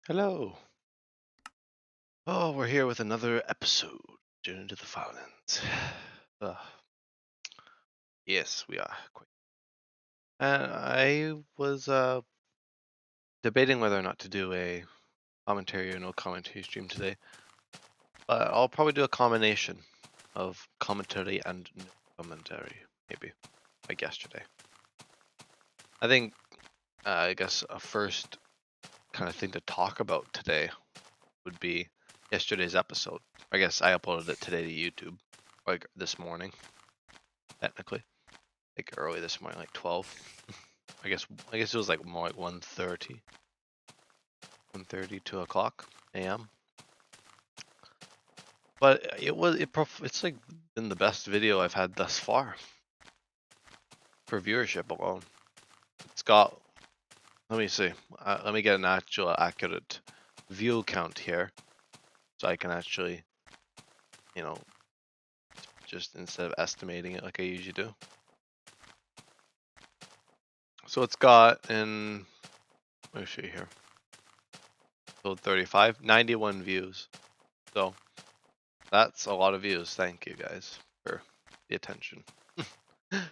Hello. Oh, we're here with another episode. Into the Farlands. Uh, yes, we are. I was debating whether or not to do a commentary or no commentary stream today, but I'll probably do a combination of commentary and no commentary, maybe, like yesterday. I think, I guess, a first kind of thing to talk about today would be yesterday's episode. I guess I uploaded it today to YouTube, like this morning, technically. Like early this morning, like 12. I guess it was like more like 1:30, 1:30, 2 o'clock a.m. But it's like been the best video I've had thus far for viewership alone. It's got, let me see, let me get an actual accurate view count here, so I can actually, you know, just instead of estimating it like I usually do. So it's got in, let me see here, so 35, 91 views. So that's a lot of views. Thank you guys for the attention. Of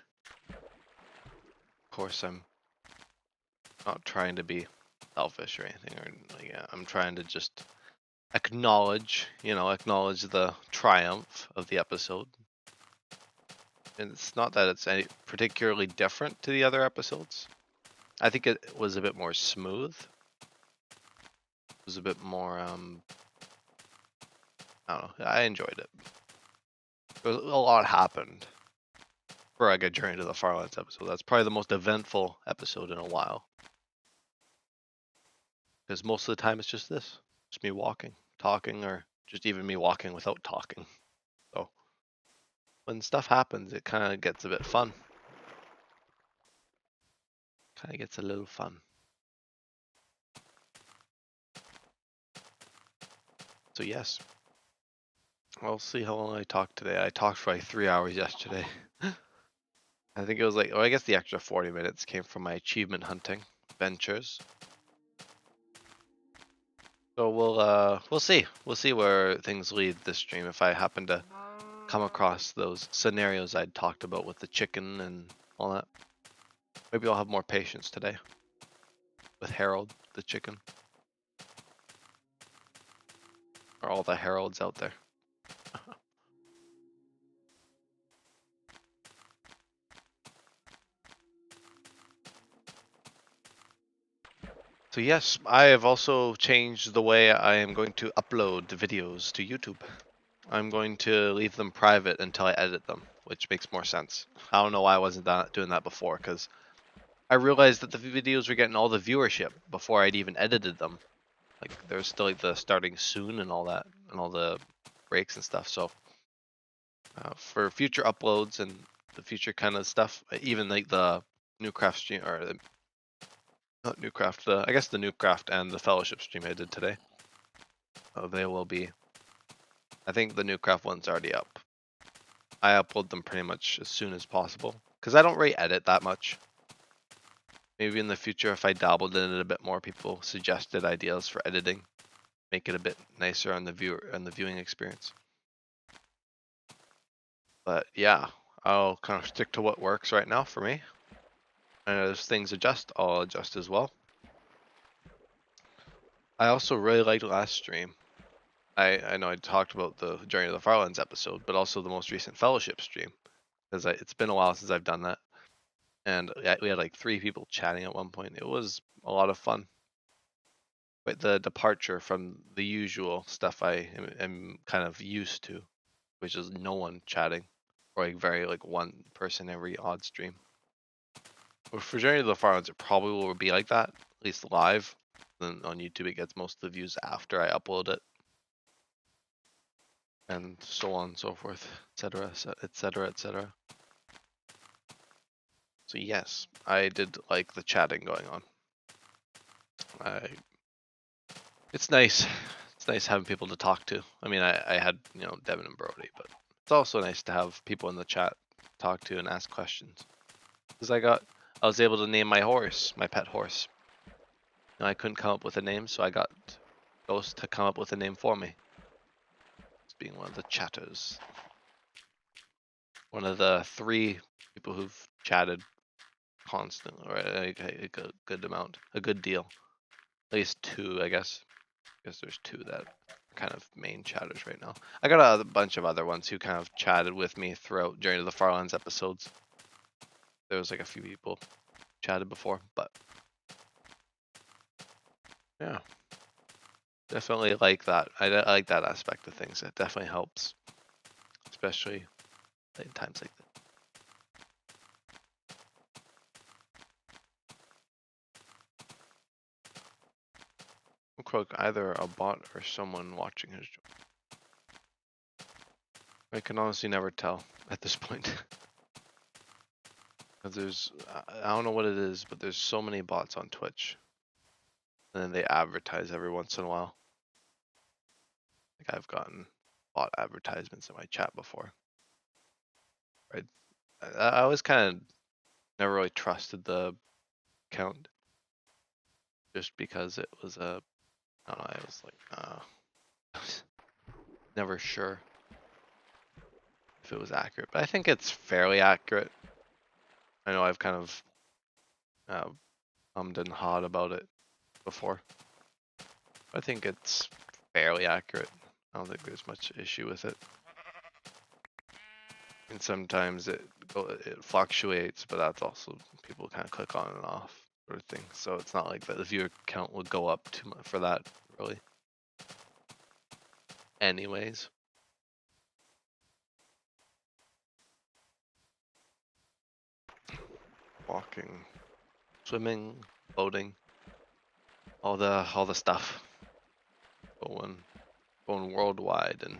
course, I'm not trying to be selfish or anything, or like, yeah, I'm trying to just acknowledge the triumph of the episode. And it's not that it's any particularly different to the other episodes. I think it was a bit more smooth. It was a bit more, I don't know. I enjoyed it. A lot happened for like a Journey to the Farlands episode. That's probably the most eventful episode in a while. Because most of the time it's just this. Just me walking, talking, or just even me walking without talking. So when stuff happens, it kind of gets a bit fun. Kind of gets a little fun. So yes, I'll see how long I talk today. I talked for like 3 hours yesterday. I think it was like, I guess the extra 40 minutes came from my achievement hunting ventures. So we'll see. We'll see where things lead this stream if I happen to come across those scenarios I'd talked about with the chicken and all that. Maybe I'll have more patience today with Harold the chicken. Or all the Harolds out there. So yes, I have also changed the way I am going to upload the videos to YouTube. I'm going to leave them private until I edit them, which makes more sense. I don't know why I wasn't doing that before, because I realized that the videos were getting all the viewership before I'd even edited them. Like, there's still like the starting soon and all that, and all the breaks and stuff. So for future uploads and the future kind of stuff, even like the Newcraft stream, or not Newcraft, I guess the Newcraft and the Fellowship stream I did today, they will be, I think the Newcraft one's already up. I upload them pretty much as soon as possible, because I don't really edit that much. Maybe in the future, if I dabbled in it a bit more, people suggested ideas for editing, make it a bit nicer on the viewing experience. But yeah, I'll kind of stick to what works right now for me. And as things adjust, I'll adjust as well. I also really liked last stream. I know I talked about the Journey to the Farlands episode, but also the most recent Fellowship stream, because it's been a while since I've done that. And we had like 3 people chatting at one point. It was a lot of fun. But the departure from the usual stuff I am kind of used to, which is no one chatting, or like very like one person every odd stream. For Journey to the Farlands, it probably will be like that, at least live. Then on YouTube, it gets most of the views after I upload it, and so on and so forth, etc., etc., etc. So yes, I did like the chatting going on. It's nice. It's nice having people to talk to. I mean, I had, Devin and Brody, but it's also nice to have people in the chat talk to and ask questions. Because I was able to name my horse, my pet horse. I couldn't come up with a name, so I got Ghost to come up with a name for me. It's being one of the chatters. One of the 3 people who've chatted constantly, or a good amount, a good deal. At least 2, I guess. I guess there's 2 that are kind of main chatters right now. I got a bunch of other ones who kind of chatted with me throughout during the Farlands episodes. There was like a few people chatted before, but yeah, definitely like that. I like that aspect of things. It definitely helps, especially in times like this. Croak, either a bot or someone watching his job. I can honestly never tell at this point. There's, I don't know what it is, but there's so many bots on Twitch. And then they advertise every once in a while. Like I've gotten bot advertisements in my chat before. Right? I always kind of never really trusted the account. Just because it was I don't know, I was like, never sure if it was accurate. But I think it's fairly accurate. I know I've kind of hummed and hawed about it before. I think it's fairly accurate. I don't think there's much issue with it. And sometimes it fluctuates, but that's also people kind of click on and off sort of thing. So it's not like that the viewer count would go up too much for that, really. Anyways. Walking, swimming, boating, all the stuff. Going worldwide and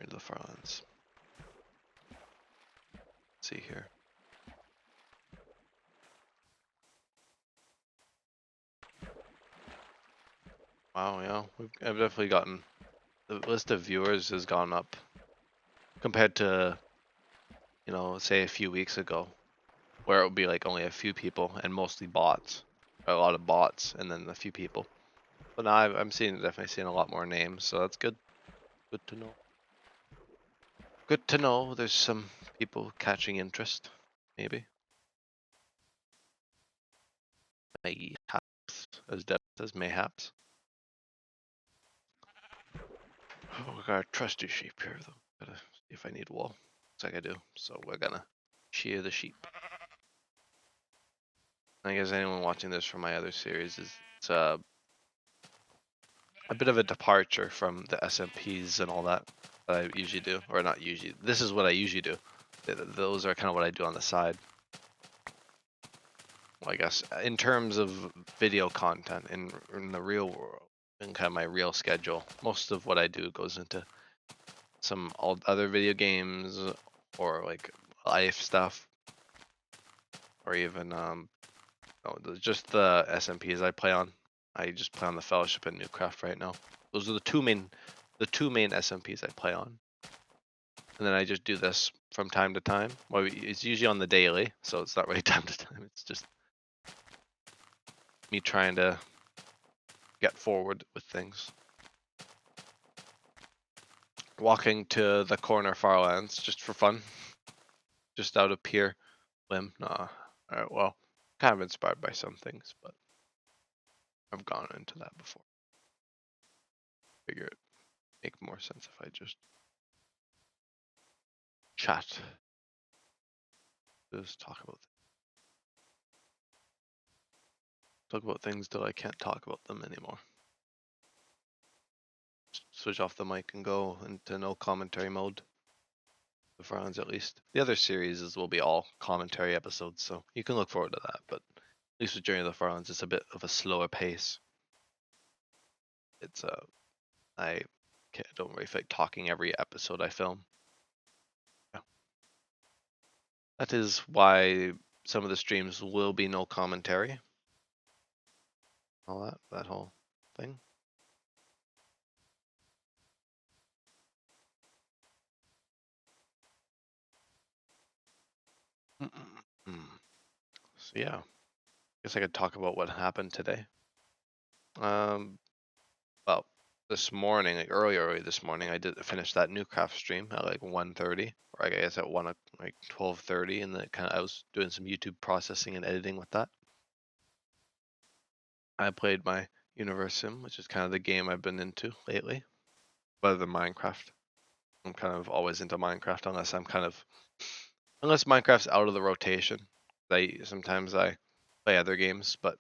into the Farlands. Let's see here. Wow, yeah, I've definitely gotten, the list of viewers has gone up compared to, you know, say a few weeks ago, where it would be like only a few people and mostly bots, a lot of bots, and then a few people. But now I'm definitely seeing a lot more names, so that's good. Good to know. Good to know there's some people catching interest, maybe. Mayhaps, as Deb says, mayhaps. Oh, we got a trusty sheep here, though. Gotta see if I need wool. Looks like I do, so we're gonna shear the sheep. I guess anyone watching this from my other series it's a bit of a departure from the SMPs and all that I usually do, or not usually. This is what I usually do. Those are kind of what I do on the side. Well, I guess in terms of video content in the real world, in kind of my real schedule, most of what I do goes into some other video games or like life stuff, or even just the SMPs I play on. I just play on the Fellowship and Newcraft right now. Those are the two main SMPs I play on. And then I just do this from time to time. Well, it's usually on the daily, so it's not really time to time. It's just me trying to get forward with things. Walking to the corner Farlands just for fun. Just out of pure whim. Nah. Alright, well, kind of inspired by some things, but I've gone into that before. Figure it make more sense if I just chat. Just talk about things till I can't talk about them anymore. Just switch off the mic and go into no commentary mode. The Farlands at least. The other series will be all commentary episodes, so you can look forward to that, but at least with Journey of the Farlands it's a bit of a slower pace. It's I don't really feel like talking every episode I film. Yeah. That is why some of the streams will be no commentary. All that whole thing. So yeah, Guess I could talk about what happened today. Well, this morning, like early this morning, I did finish that new craft stream at like 1:30, or I guess at like 12:30, and then I was doing some YouTube processing and editing with that. I played my Universe Sim, which is kind of the game I've been into lately, other than Minecraft. I'm kind of always into Minecraft unless Minecraft's out of the rotation. Sometimes I play other games, but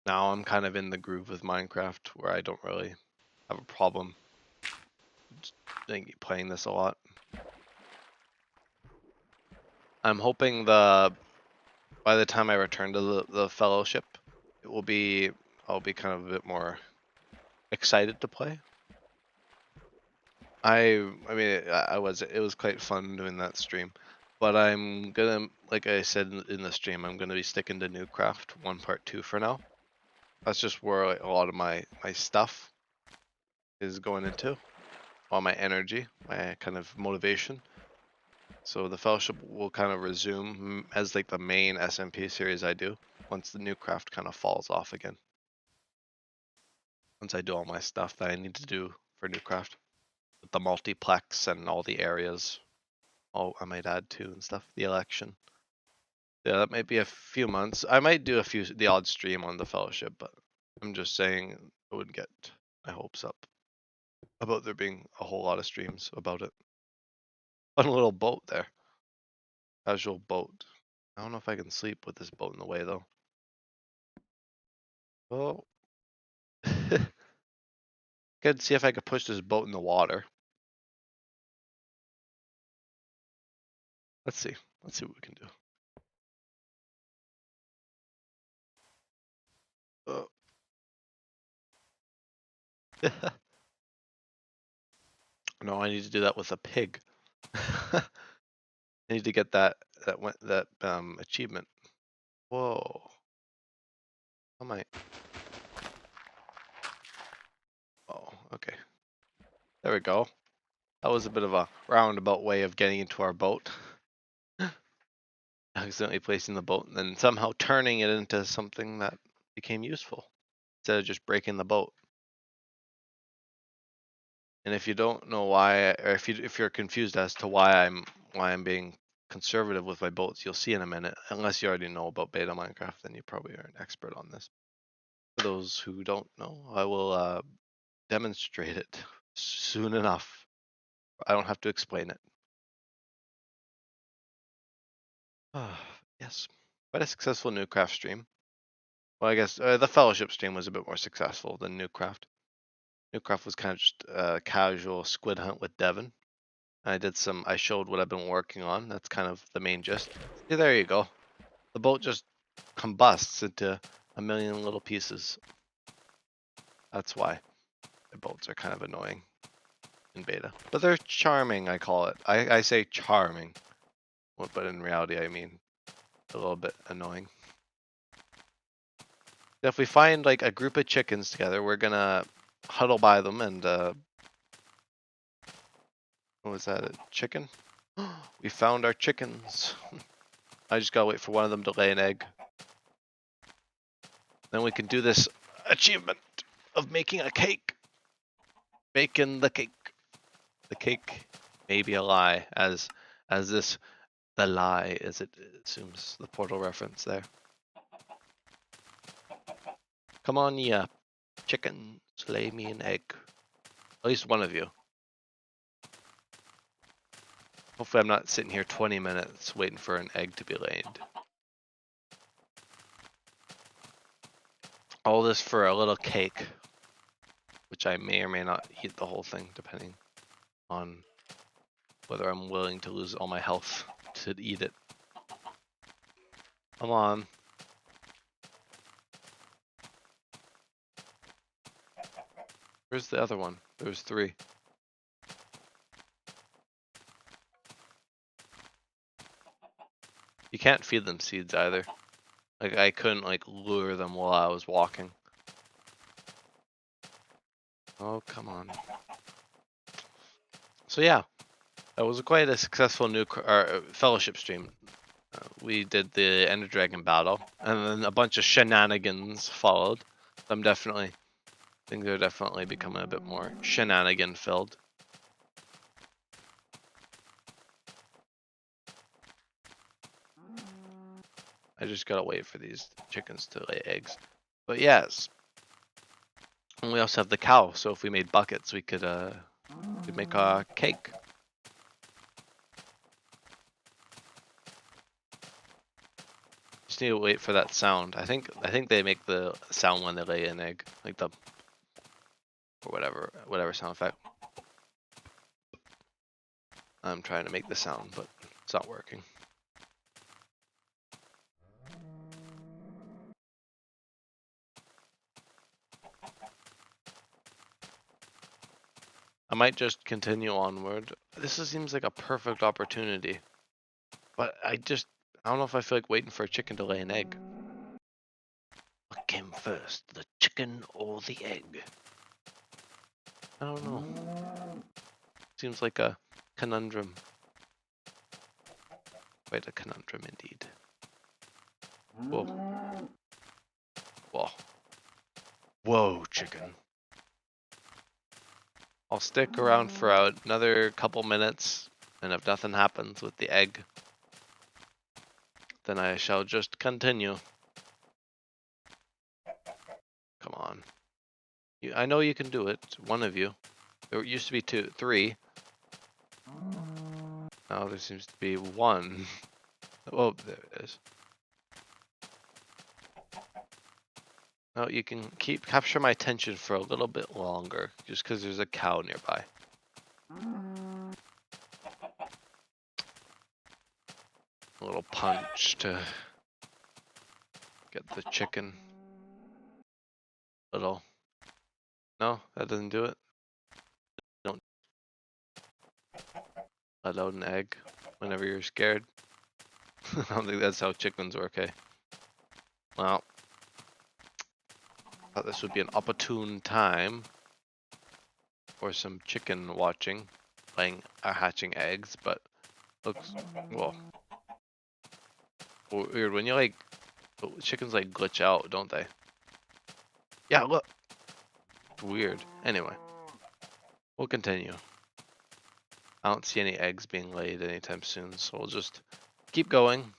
now I'm kind of in the groove with Minecraft where I don't really have a problem playing this a lot. I'm hoping by the time I return to the fellowship, I'll be kind of a bit more excited to play. I mean, it was quite fun doing that stream, but I'm gonna, like I said in the stream, I'm gonna be sticking to Newcraft 1.2 for now. That's just where like, a lot of my stuff is going into, all my energy, my kind of motivation. So the fellowship will kind of resume as like the main SMP series I do once the Newcraft kind of falls off again. Once I do all my stuff that I need to do for Newcraft, with the multiplex and all the areas. Oh, I might add too and stuff. The election. Yeah, that might be a few months. I might do the odd stream on the fellowship, but I'm just saying I wouldn't get my hopes up about there being a whole lot of streams about it. Fun little boat there. Casual boat. I don't know if I can sleep with this boat in the way though. Oh. Could see if I could push this boat in the water. Let's see. Let's see what we can do. Oh. No, I need to do that with a pig. I need to get that achievement. Whoa. How am I? Oh, okay. There we go. That was a bit of a roundabout way of getting into our boat. Accidentally placing the boat and then somehow turning it into something that became useful instead of just breaking the boat. And if you don't know why, or if you're confused as to why I'm being conservative with my boats, you'll see in a minute. Unless you already know about beta Minecraft, then you probably are an expert on this. For those who don't know, I will demonstrate it soon enough. I don't have to explain it. Yes, quite a successful Newcraft stream. Well, I guess the Fellowship stream was a bit more successful than Newcraft. Newcraft was kind of just a casual squid hunt with Devin. I showed what I've been working on. That's kind of the main gist. See, there you go. The boat just combusts into a million little pieces. That's why the boats are kind of annoying in beta. But they're charming, I call it. I say charming. But in reality, I mean a little bit annoying. If we find like a group of chickens together, we're gonna huddle by them and what was that, a chicken? We found our chickens. I just gotta wait for one of them to lay an egg. Then we can do this achievement of making a cake. Baking the cake. The cake may be a lie, as this the lie as it assumes the Portal reference there. Come on, ya chickens, lay me an egg. At least one of you. Hopefully I'm not sitting here 20 minutes waiting for an egg to be laid. All this for a little cake, which I may or may not eat the whole thing, depending on whether I'm willing to lose all my health to eat it. Come on. Where's the other one? There's 3. You can't feed them seeds either. Like I couldn't like lure them while I was walking. Oh, come on. So yeah, that was quite a successful fellowship stream. We did the Ender Dragon battle, and then a bunch of shenanigans followed. Things are definitely becoming a bit more shenanigan filled. I just gotta wait for these chickens to lay eggs. But yes, and we also have the cow. So if we made buckets, we could make a cake. Just need to wait for that sound. I think they make the sound when they lay an egg, like the or whatever sound effect. I'm trying to make the sound, but it's not working. I might just continue onward. This seems like a perfect opportunity, but I don't know if I feel like waiting for a chicken to lay an egg. What came first, the chicken or the egg? I don't know. Seems like a conundrum. Quite a conundrum indeed. Whoa. Whoa. Whoa, chicken. I'll stick around for another couple minutes, and if nothing happens with the egg, then I shall just continue. Come on. I know you can do it. One of you. There used to be three. Now there seems to be one. Oh, there it is. Now you can capture my attention for a little bit longer, just because there's a cow nearby. A little punch to get the chicken. Little. No, that doesn't do it. Don't let out an egg whenever you're scared. I don't think that's how chickens work, hey? Well, thought this would be an opportune time for some chicken watching, hatching eggs, but looks, well, weird. When you chickens glitch out, don't they? Yeah, look. Weird. Anyway, we'll continue. I don't see any eggs being laid anytime soon, so we'll just keep going.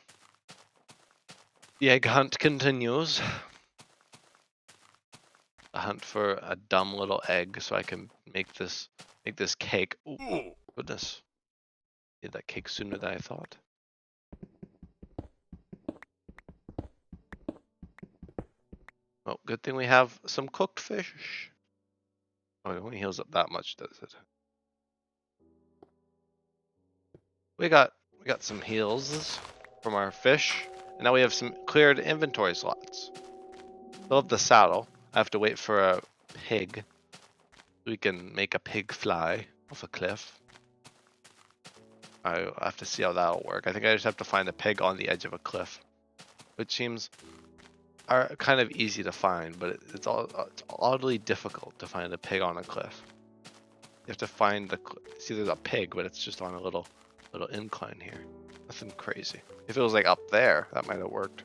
The egg hunt continues. A hunt for a dumb little egg so I can make this cake. Ooh, goodness. Did that cake sooner than I thought. Oh, good thing we have some cooked fish. Oh, it only heals up that much, does it? We got some heals from our fish, and now we have some cleared inventory slots. Still have the saddle. I have to wait for a pig. We can make a pig fly off a cliff. I have to see how that'll work. I think I just have to find a pig on the edge of a cliff, which seems kind of easy to find, but it's oddly difficult to find a pig on a cliff. You have to find see there's a pig, but it's just on a little incline here. Nothing crazy. If it was up there, that might have worked.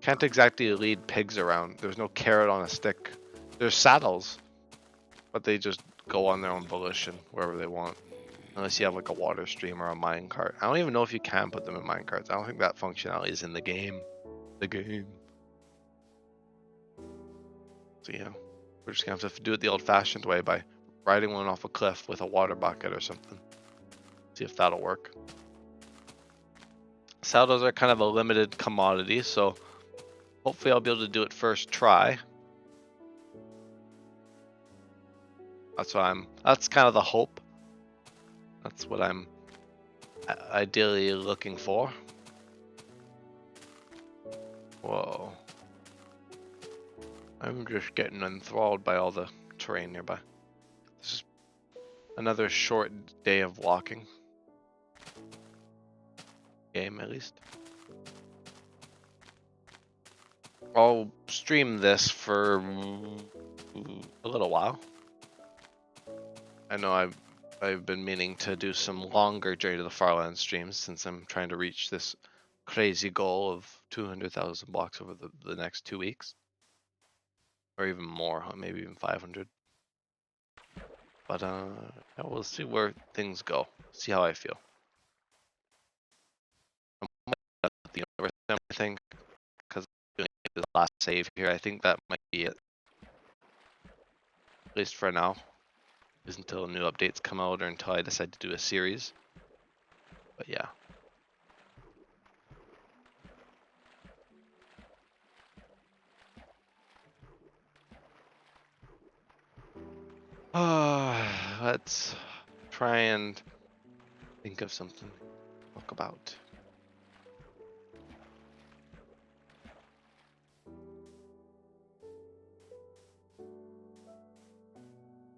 Can't exactly lead pigs around. There's no carrot on a stick. There's saddles, but they just go on their own volition wherever they want. Unless you have a water stream or a minecart. I don't even know if you can put them in minecarts. I don't think that functionality is in the game. So yeah, we're just gonna have to do it the old-fashioned way by riding one off a cliff with a water bucket or something. See if that'll work. Saddles are kind of a limited commodity, so hopefully I'll be able to do it first try. That's kind of the hope. That's what I'm ideally looking for. Whoa. I'm just getting enthralled by all the terrain nearby. This is another short day of walking. Game, at least. I'll stream this for a little while. I know I I've been meaning to do some longer Journey to the Farlands streams since I'm trying to reach this crazy goal of 200,000 blocks over the next 2 weeks. Or even more, huh? Maybe even 500. But yeah, we'll see where things go. See how I feel. I'm at the university, I think, because I'm doing the last save here. I think that might be it. At least for now. Is until new updates come out or until I decide to do a series. But yeah. Let's try and think of something to talk about.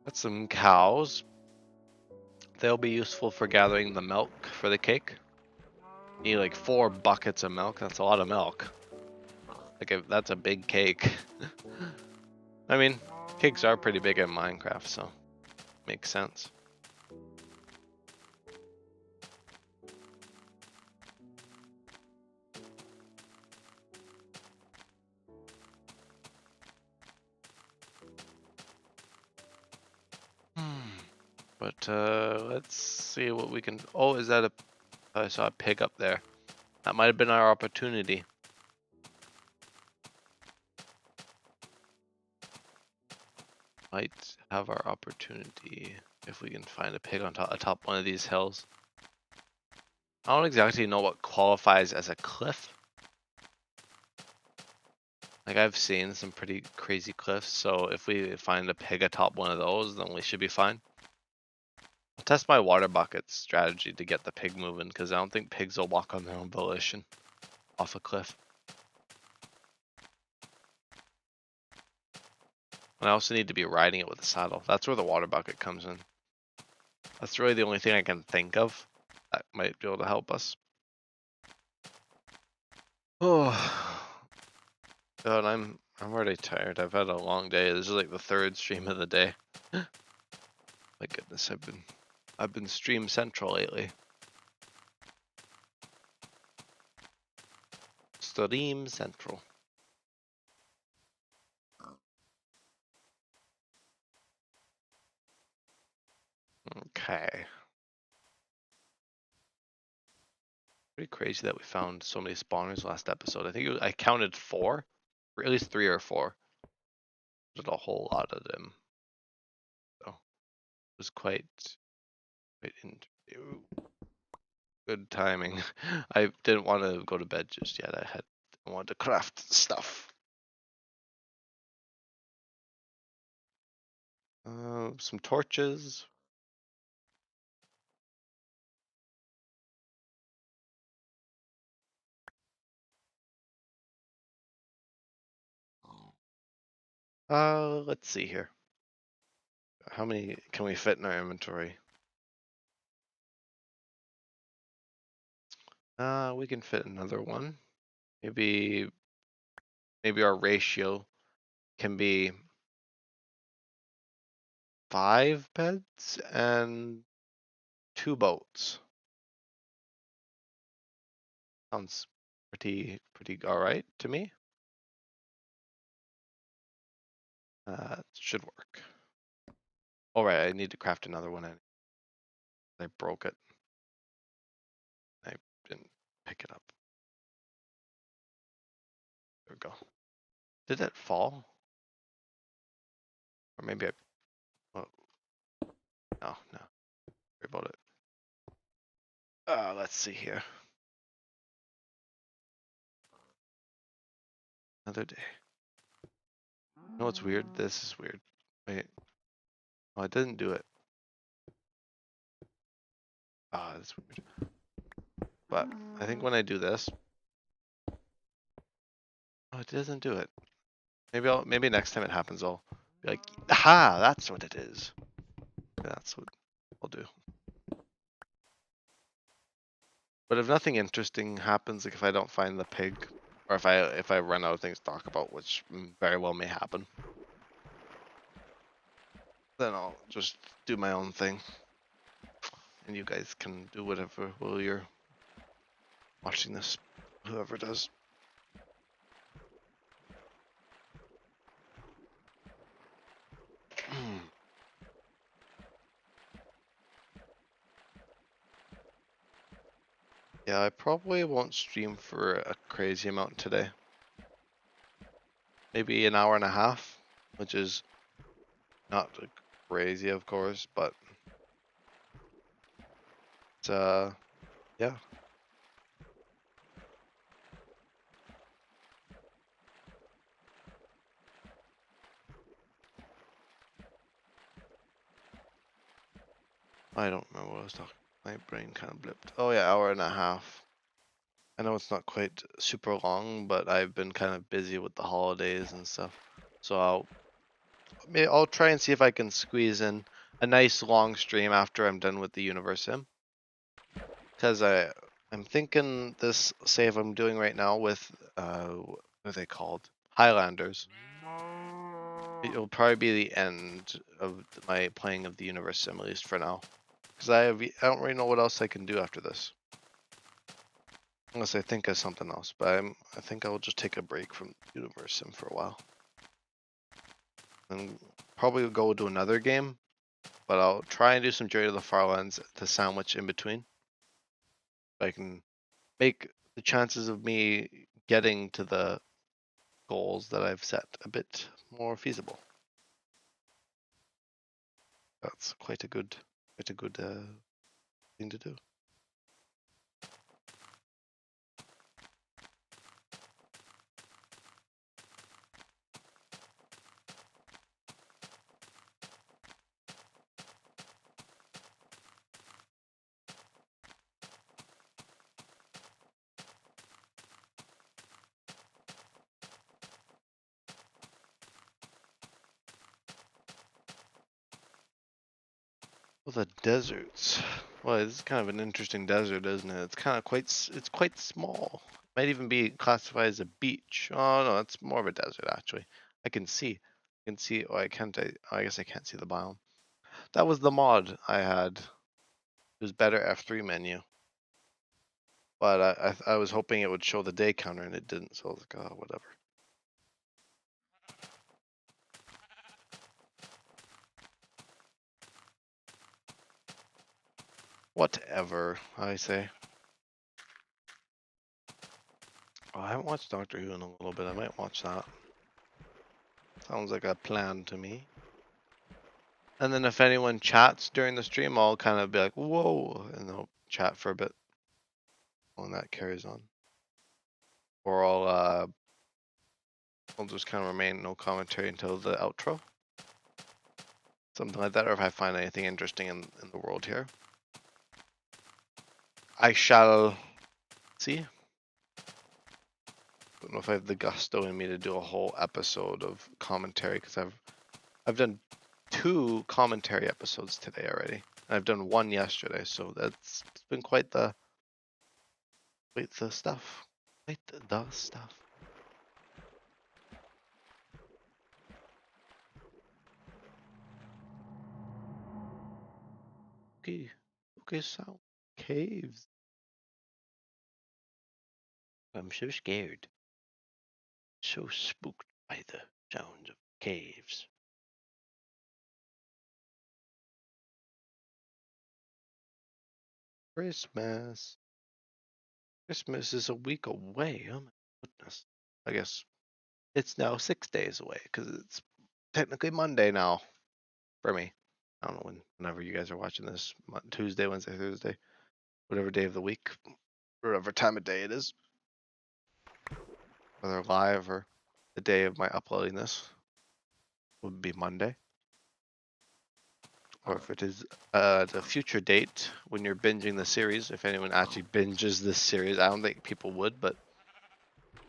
Got some cows. They'll be useful for gathering the milk for the cake. Need like 4 buckets of milk. That's a lot of milk. Like that's a big cake. I mean, cakes are pretty big in Minecraft, so makes sense. But let's see what we can. Oh, is that a? I saw a pig up there. That might have been our opportunity. Might have our opportunity if we can find a pig on atop one of these hills. I don't exactly know what qualifies as a cliff. Like I've seen some pretty crazy cliffs, so if we find a pig atop one of those, then we should be fine. I'll test my water bucket strategy to get the pig moving, because I don't think pigs will walk on their own volition off a cliff. And I also need to be riding it with a saddle. That's where the water bucket comes in. That's really the only thing I can think of that might be able to help us. Oh, God, I'm already tired. I've had a long day. This is like the 3rd stream of the day. My goodness, I've been stream central lately. Stream central. Okay. Pretty crazy that we found so many spawners last episode. I think I counted 4, or at least 3 or 4. There's a whole lot of them. So it was quite good timing. I didn't want to go to bed just yet. I wanted to craft stuff. Some torches. Let's see here. How many can we fit in our inventory? We can fit another one. Maybe our ratio can be 5 beds and 2 boats. Sounds pretty all right to me. Should work. All right, I need to craft another one. I broke it. I didn't pick it up. There we go. Did that fall? Or maybe oh, no. Worry about it. Let's see here. Another day. You know what's weird? This is weird. Wait. Oh, I didn't do it. That's weird. But I think when I do this, oh, it doesn't do it. Maybe next time it happens, I'll be like, aha, that's what it is. That's what I'll do. But if nothing interesting happens, like if I don't find the pig, or if I run out of things to talk about, which very well may happen, then I'll just do my own thing. and you guys can do whatever while you're watching this, whoever does. Yeah, I probably won't stream for a crazy amount today. Maybe an hour and a half, which is not crazy, of course, but it's, yeah. I don't remember what I was talking. My brain kind of blipped. Oh yeah, hour and a half. I know it's not quite super long, but I've been kind of busy with the holidays and stuff. So I'll try and see if I can squeeze in a nice long stream after I'm done with the universe sim. Because I'm thinking this save I'm doing right now with what are they called? Highlanders. It'll probably be the end of my playing of the universe sim, at least for now. Because I don't really know what else I can do after this. Unless I think of something else, but I think I'll just take a break from universe sim for a while. And probably go to another game, but I'll try and do some Journey to the Farlands to sandwich in between. I can make the chances of me getting to the goals that I've set a bit more feasible. That's quite a good thing to do. Well, the deserts. Well, it's kind of an interesting desert, isn't it? It's kind of it's quite small. Might even be classified as a beach. Oh no, it's more of a desert actually. I can see. I can see. Oh, I can't. I guess I can't see the biome. That was the mod I had. It was better F3 menu, but I was hoping it would show the day counter and it didn't. So I was like, oh, whatever. Whatever, I say. Oh, I haven't watched Doctor Who in a little bit. I might watch that. Sounds like a plan to me. And then if anyone chats during the stream, I'll kind of be like, whoa, and they'll chat for a bit when that carries on. Or I'll just kind of remain no commentary until the outro. Something like that, or if I find anything interesting in the world here. I shall see. Don't know if I have the gusto in me to do a whole episode of commentary, because I've done 2 commentary episodes today already. I've done 1 yesterday, so it's been quite the stuff. Quite the stuff. Okay, okay, so caves. I'm so scared. So spooked by the sounds of caves. Christmas. Christmas is a week away. Oh my goodness. I guess it's now 6 days away because it's technically Monday now for me. I don't know whenever you guys are watching this, Tuesday, Wednesday, Thursday, whatever day of the week, whatever time of day it is, whether live or the day of my uploading this would be Monday. Or if it is the future date when you're binging the series, if anyone actually binges this series, I don't think people would, but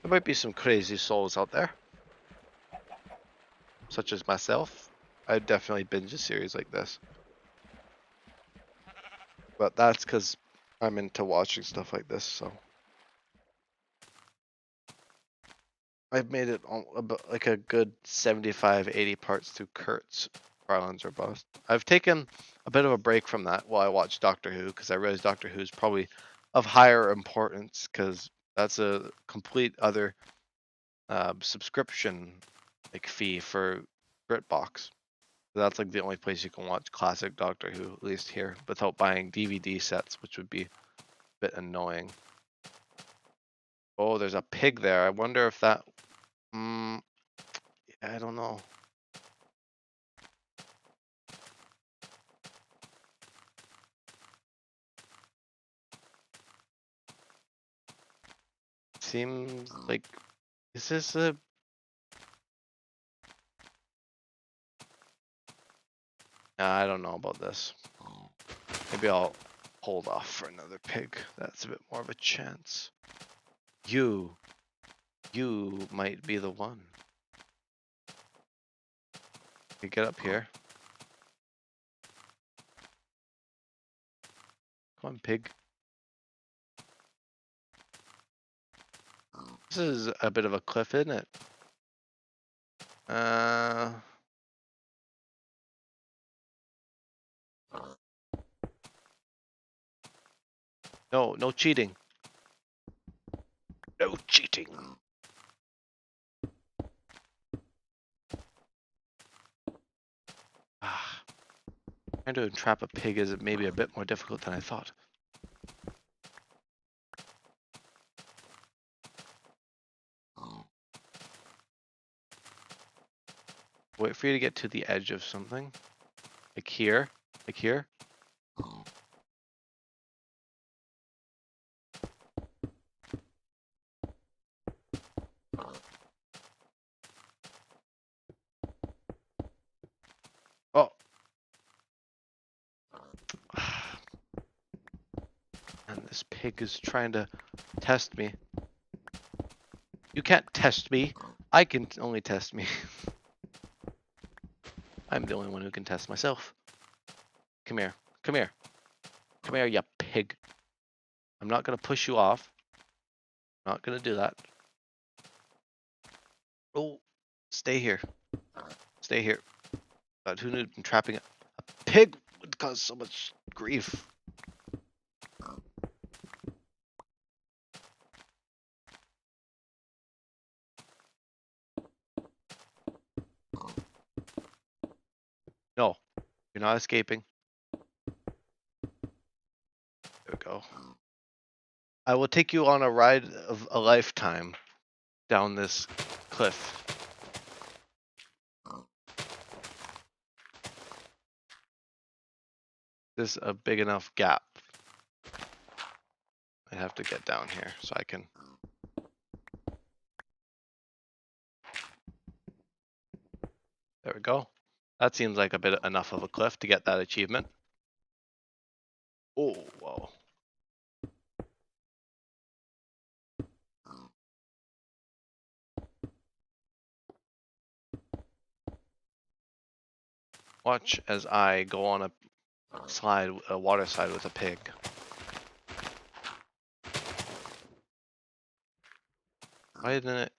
there might be some crazy souls out there, such as myself. I'd definitely binge a series like this. But that's because I'm into watching stuff like this, so. I've made it about like a good 75, 80 parts through Kurtz Farlands are bust. I've taken a bit of a break from that while I watch Doctor Who because I realize Doctor Who is probably of higher importance because that's a complete other subscription like fee for BritBox. That's like the only place you can watch classic Doctor Who, at least here, without buying DVD sets, which would be a bit annoying. Oh, there's a pig there. I wonder if that. Yeah, I don't know. Seems like. Is this a. I don't know about this. Maybe I'll hold off for another pig. That's a bit more of a chance. You might be the one. You get up here. Come on, pig. This is a bit of a cliff, isn't it? No, no cheating. No cheating. Ah, trying to entrap a pig is maybe a bit more difficult than I thought. Wait for you to get to the edge of something. Like here. Like here. Oh. And this pig is trying to test me. You can't test me. I can only test me. I'm the only one who can test myself. Come here. Come here. Come here, you pig. I'm not going to push you off. Not going to do that. Oh, stay here. Stay here. God, who knew trapping a pig would cause so much grief? No, you're not escaping. There we go. I will take you on a ride of a lifetime down this cliff. This is a big enough gap. I have to get down here so I can. There we go. That seems like a bit enough of a cliff to get that achievement. Oh, whoa. Watch as I go on a slide, a water slide with a pig. Why didn't it?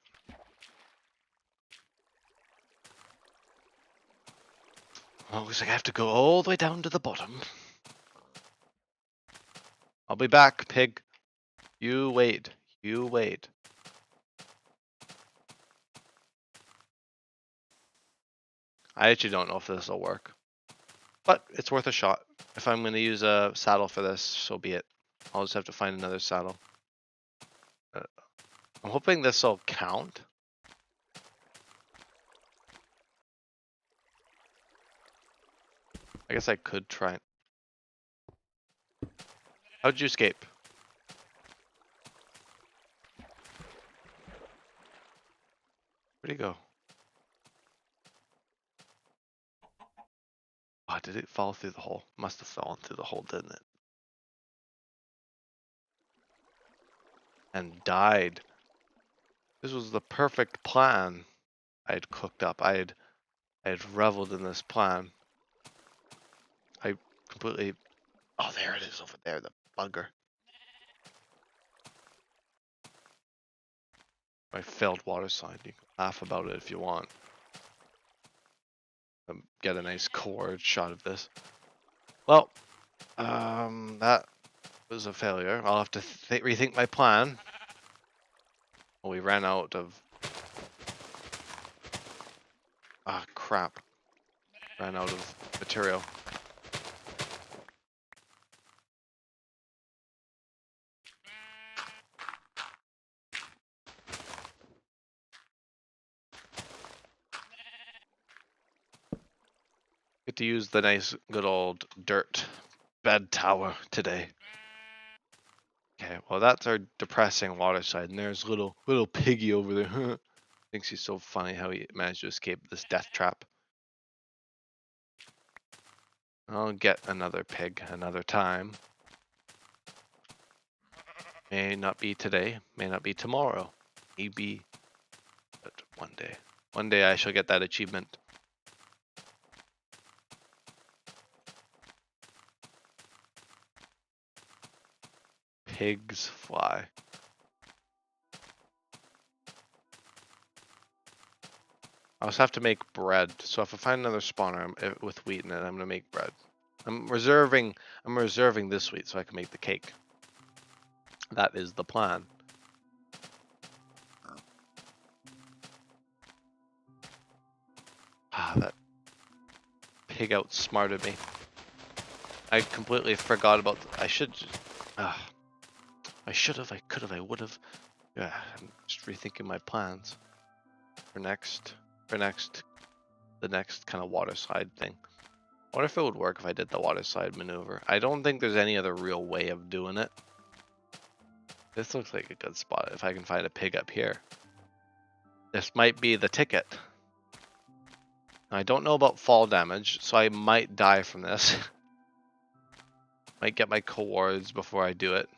Oh, looks like I have to go all the way down to the bottom. I'll be back, pig. You wait. You wait. I actually don't know if this will work. But it's worth a shot. If I'm going to use a saddle for this, so be it. I'll just have to find another saddle. I'm hoping this will count. I guess I could try it. How'd you escape? Where'd he go? Oh, did it fall through the hole? Must have fallen through the hole, didn't it? And died. This was the perfect plan I had cooked up. I had reveled in this plan. I completely. Oh, there it is over there, the bugger. My failed water slide. You can laugh about it if you want. get a nice core shot of this. Well, that was a failure. I'll have to rethink my plan. Well, we ran out of... Ah, crap. Ran out of material. Get to use the nice good old dirt bed tower today. Okay, well that's our depressing water side, and there's little piggy over there. Thinks he's so funny how he managed to escape this death trap. I'll get another pig another time. May not be today, may not be tomorrow, maybe, but one day. One day I shall get that achievement. Pigs fly. I also have to make bread, so if I find another spawner with wheat in it, I'm gonna make bread. I'm reserving this wheat so I can make the cake. That is the plan. Ah, that pig outsmarted me. I completely forgot about. I should. I should have. I could have. I would have. Yeah, I'm just rethinking my plans for next. The next kind of water slide thing. I wonder if it would work if I did the water slide maneuver. I don't think there's any other real way of doing it. This looks like a good spot if I can find a pig up here. This might be the ticket. I don't know about fall damage, so I might die from this. Might get my cowards before I do it.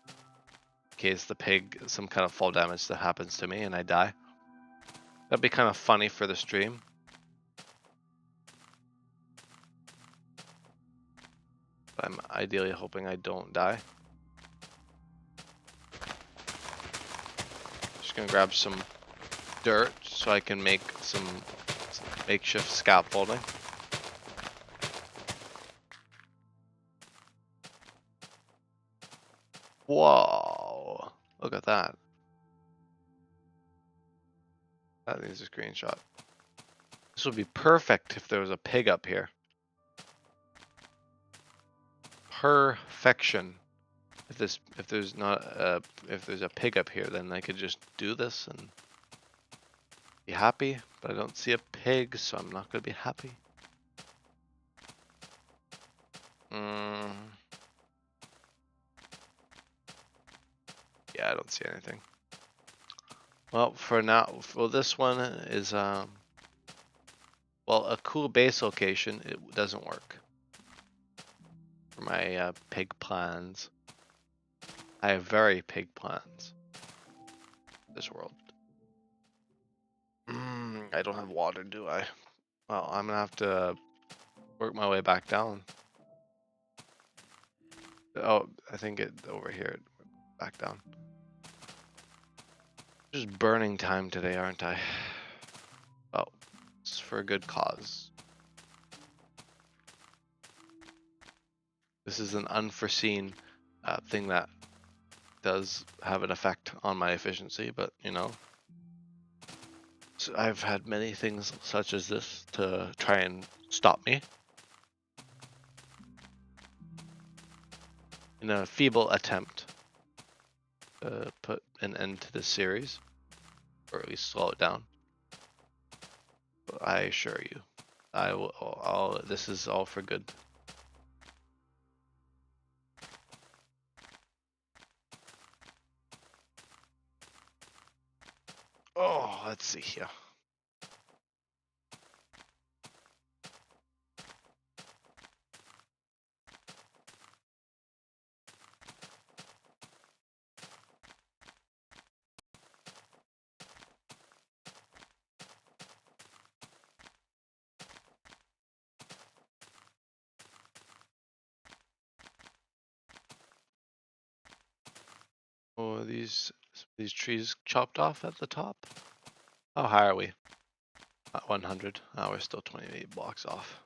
In case the pig, some kind of fall damage that happens to me and I die. That'd be kind of funny for the stream. But I'm ideally hoping I don't die. Just gonna grab some dirt so I can make some makeshift scaffolding. Whoa! Look at that. That needs a screenshot. This would be perfect if there was a pig up here. Perfection. If there's a pig up here, then I could just do this and be happy. But I don't see a pig, so I'm not gonna be happy. Yeah, I don't see anything. Well, for now, well, this one is well, a cool base location. It doesn't work for my pig plans. I have very pig plans. This world. I don't have water, do I? Well, I'm gonna have to work my way back down. Oh, I think it over here, back down. Just burning time today, aren't I? Oh, it's for a good cause. This is an unforeseen thing that does have an effect on my efficiency, but you know, so I've had many things such as this to try and stop me. In a feeble attempt to put an end to this series, or at least slow it down. But I assure you, I will. This is all for good. Oh, let's see here. Oh, these trees chopped off at the top. How high are we? 100. Oh, we're still 28 blocks off.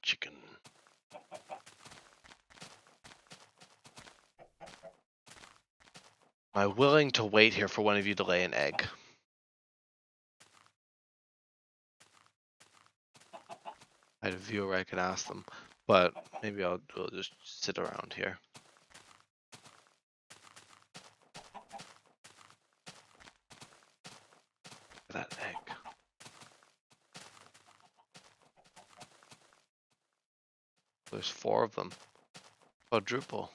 Chicken. Am I willing to wait here for one of you to lay an egg? I had a viewer I could ask them, but maybe we'll just sit around here. That egg. There's 4 of them. Quadruple.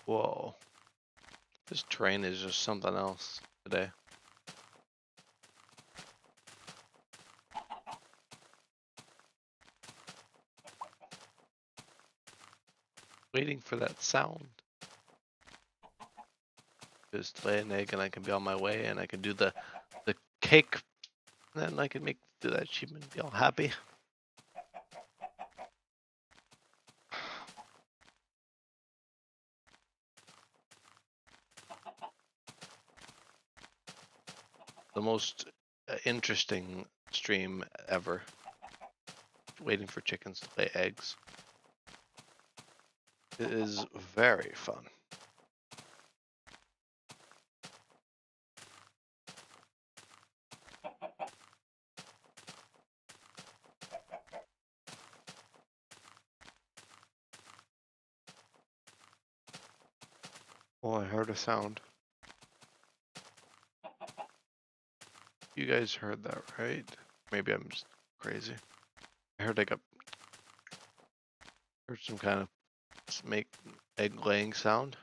Whoa. This terrain is just something else today. Waiting for that sound. Just lay an egg and I can be on my way and I can do the cake. And then I can do that achievement and be all happy. The most interesting stream ever. Waiting for chickens to lay eggs. It is very fun. Oh, I heard a sound. You guys heard that, right? Maybe I'm just crazy. I heard heard some kind of make egg laying sound.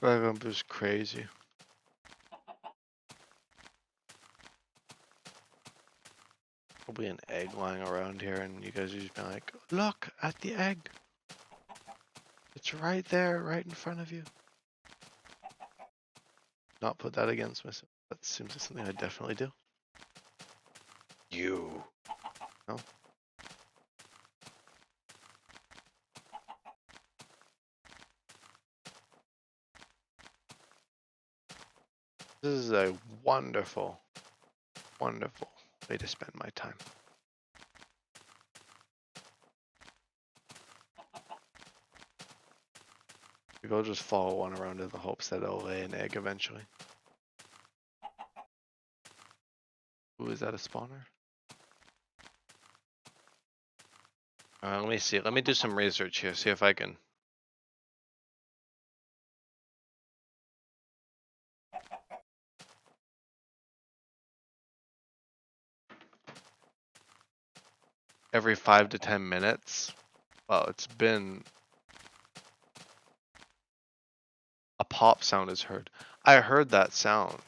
Like I'm just crazy. Probably an egg lying around here, and you guys are just being like, "Look at the egg! It's right there, right in front of you." Not put that against myself. That seems like something I definitely do. You. No. This is a wonderful, wonderful way to spend my time. Maybe I'll just follow one around in the hopes that it'll lay an egg eventually. Ooh, is that a spawner? Let me see. Let me do some research here. See if I can. Every 5 to 10 minutes. Well, it's been a pop sound is heard. I heard that sound.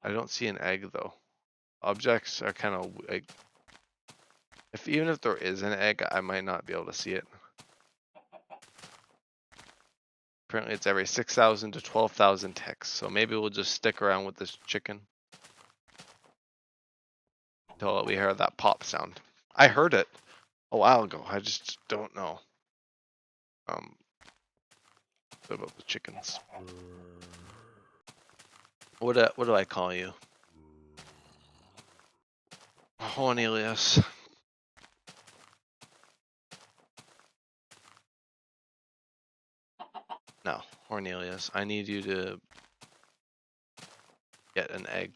I don't see an egg though. Objects are kind of like, even if there is an egg, I might not be able to see it. Apparently it's every 6,000 to 12,000 ticks, so maybe we'll just stick around with this chicken until we hear that pop sound. I heard it a while ago. I just don't know. What about the chickens? What do I call you? Cornelius. No, Cornelius. I need you to get an egg.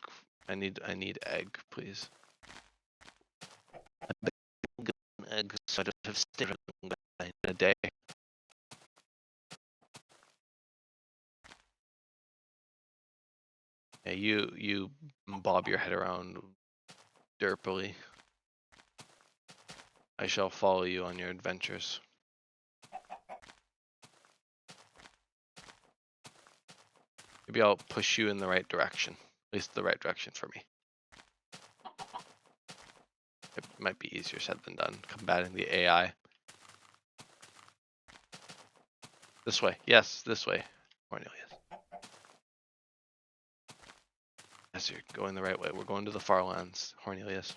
I need egg, please. Get an egg so I don't have to stay in a day. Yeah, you bob your head around derpily. I shall follow you on your adventures. Maybe I'll push you in the right direction. At least the right direction for me. It might be easier said than done, combating the AI. This way. Yes, this way, Cornelius. Yes, you're going the right way. We're going to the Farlands, Cornelius.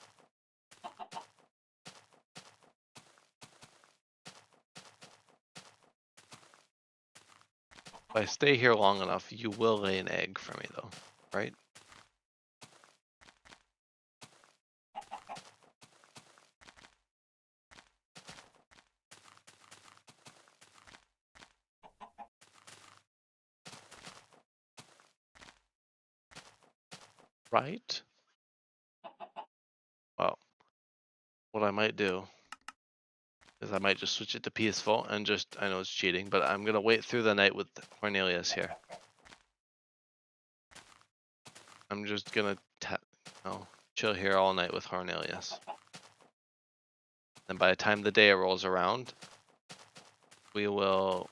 If I stay here long enough, you will lay an egg for me, though, right? Right? Well, what I might do is I might just switch it to peaceful and just, I know it's cheating, but I'm going to wait through the night with Cornelius here. I'm just going to chill here all night with Cornelius. And by the time the day rolls around, we will,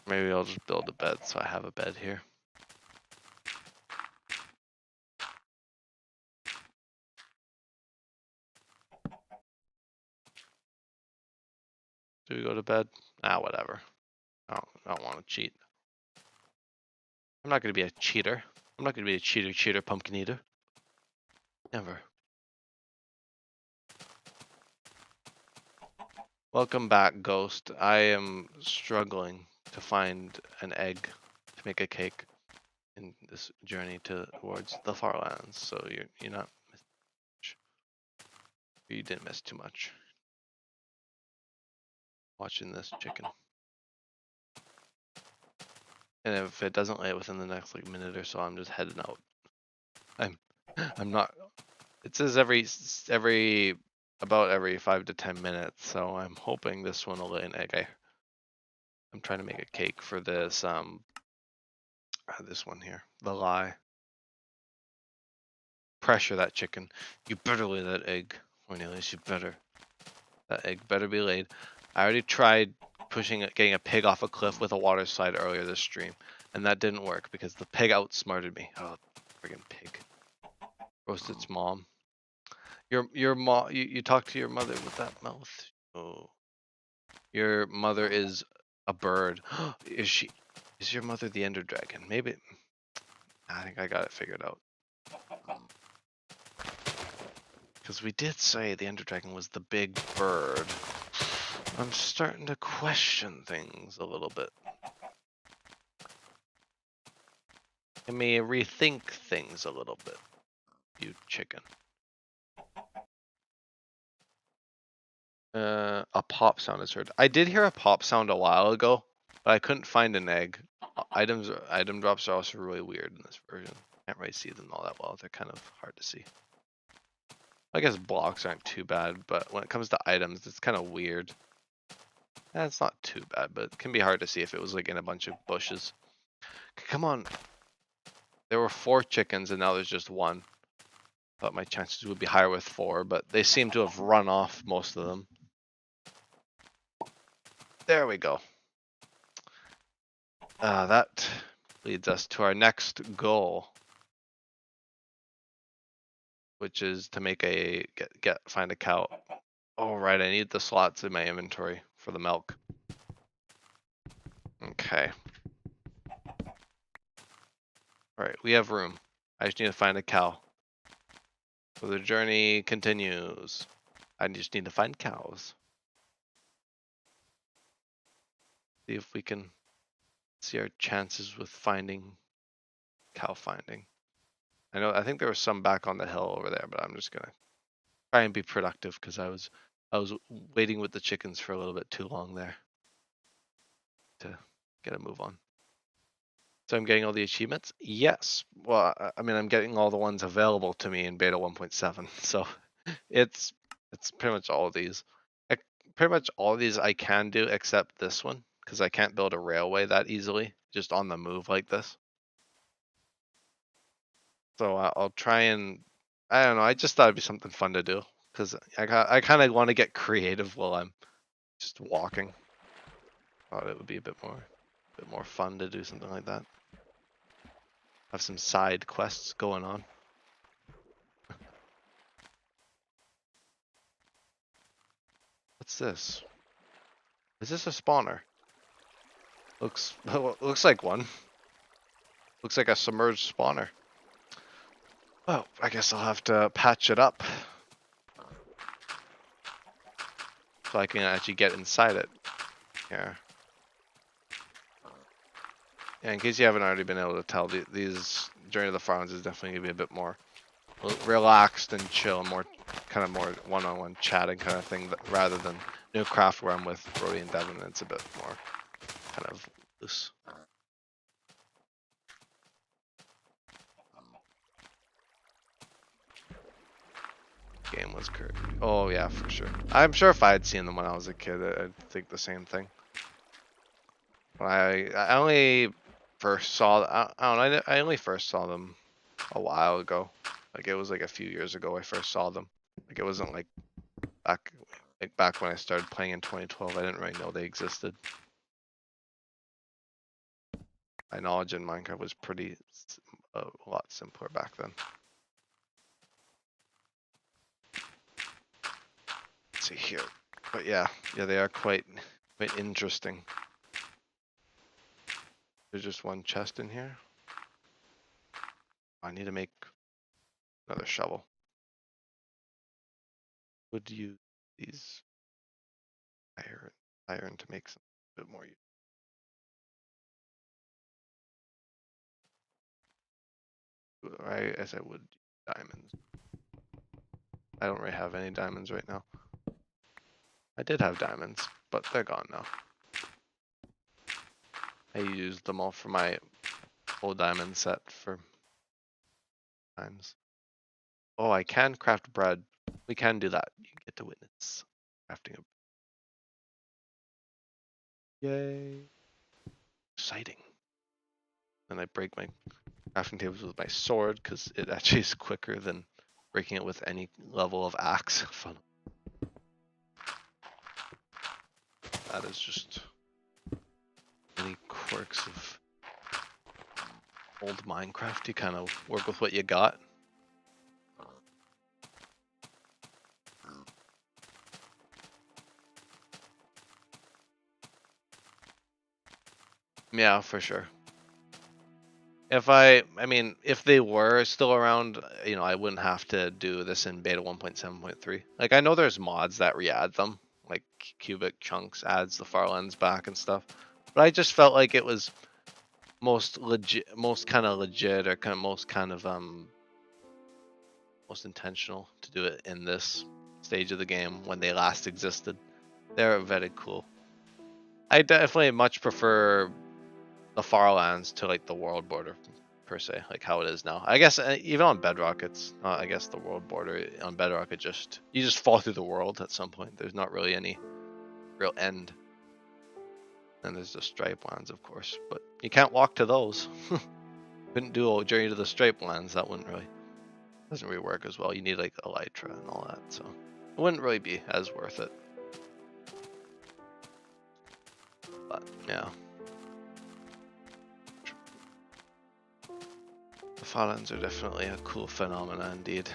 maybe I'll just build a bed so I have a bed here. Do we go to bed? Ah, whatever. I don't want to cheat. I'm not going to be a cheater. I'm not going to be a cheater, pumpkin eater. Never. Welcome back, Ghost. I am struggling to find an egg to make a cake in this journey towards the Farlands. So you're not missing much. You didn't miss too much. Watching this chicken. And if it doesn't lay it within the next like minute or so, I'm just heading out. I'm not. It says about every 5 to 10 minutes, so I'm hoping this one will lay an egg. I'm trying to make a cake for this this one here, the lie. Pressure that chicken. You better lay that egg, Cornelius. You better. That egg better be laid. I already tried getting a pig off a cliff with a water slide earlier this stream, and that didn't work because the pig outsmarted me. Oh, friggin' pig. Roasted its mom. Your mom. You talk to your mother with that mouth. Oh. Your mother is a bird. Is your mother the Ender Dragon? Maybe. I think I got it figured out. Because we did say the Ender Dragon was the big bird. I'm starting to question things a little bit. I may rethink things a little bit, you chicken. A pop sound is heard. I did hear a pop sound a while ago, but I couldn't find an egg. Item drops are also really weird in this version. Can't really see them all that well. They're kind of hard to see. I guess blocks aren't too bad, but when it comes to items, it's kind of weird. It's not too bad, but it can be hard to see if it was like in a bunch of bushes. Come on. There were 4 chickens and now there's just 1. Thought my chances would be higher with 4, but they seem to have run off most of them. There we go. That leads us to our next goal, which is to make find a cow. Oh right, I need the slots in my inventory for the milk. Okay. Alright, we have room. I just need to find a cow. So the journey continues. I just need to find cows. See if we can see our chances with cow finding. I think there was some back on the hill over there, but I'm just gonna try and be productive because I was waiting with the chickens for a little bit too long there to get a move on. So I'm getting all the achievements? Yes. Well, I mean, I'm getting all the ones available to me in beta 1.7. So it's pretty much all of these. Pretty much all of these I can do except this one because I can't build a railway that easily just on the move like this. So I'll try and, I don't know, I just thought it'd be something fun to do because I kind of want to get creative while I'm just walking. Thought it would be a bit more fun to do something like that. have some side quests going on. What's this? Is this a spawner? Looks looks like one. Looks like a submerged spawner. Well, I guess I'll have to patch it up so I can actually get inside it. Here. Yeah, in case you haven't already been able to tell, these Journey to the Farlands is definitely gonna be a bit more relaxed and chill, more kind of more one-on-one chatting kind of thing, rather than New Craft where I'm with Brody and Devin. And it's a bit more kind of loose. Game was curvy. Oh yeah, for sure. I'm sure if I had seen them when I was a kid, I'd think the same thing. When I only first saw I don't know, I only first saw them a while ago. Like it was like a few years ago I first saw them. Like it wasn't like back when I started playing in 2012. I didn't really know they existed. My knowledge in Minecraft was pretty a lot simpler back then. Let's see here, but yeah, they are quite interesting. There's just one chest in here. I need to make another shovel. Would use these iron to make some bit more. As I would diamonds. I don't really have any diamonds right now. I did have diamonds, but they're gone now. I used them all for my full diamond set for times. Oh, I can craft bread. We can do that. You get to witness crafting a. Yay! Exciting. Then I break my crafting tables with my sword because it actually is quicker than breaking it with any level of axe. Fun. That is just many quirks of old Minecraft. You kind of work with what you got. Yeah, for sure. I mean, if they were still around, I wouldn't have to do this in beta 1.7.3. Like, I know there's mods that re-add them, like Cubic Chunks adds the Farlands back and stuff. But I just felt like it was most kind of legit, or most intentional to do it in this stage of the game when they last existed. They're very cool. I definitely much prefer the Farlands to like the world border per se, like how it is now. I guess even on Bedrock, it's not. I guess the world border on Bedrock, you just fall through the world at some point. There's not really any real end. And there's the stripe lands, of course, but you can't walk to those. Couldn't do a journey to the stripe lands. That doesn't really work as well. You need like elytra and all that, so it wouldn't really be as worth it. But yeah. The Farlands are definitely a cool phenomenon indeed.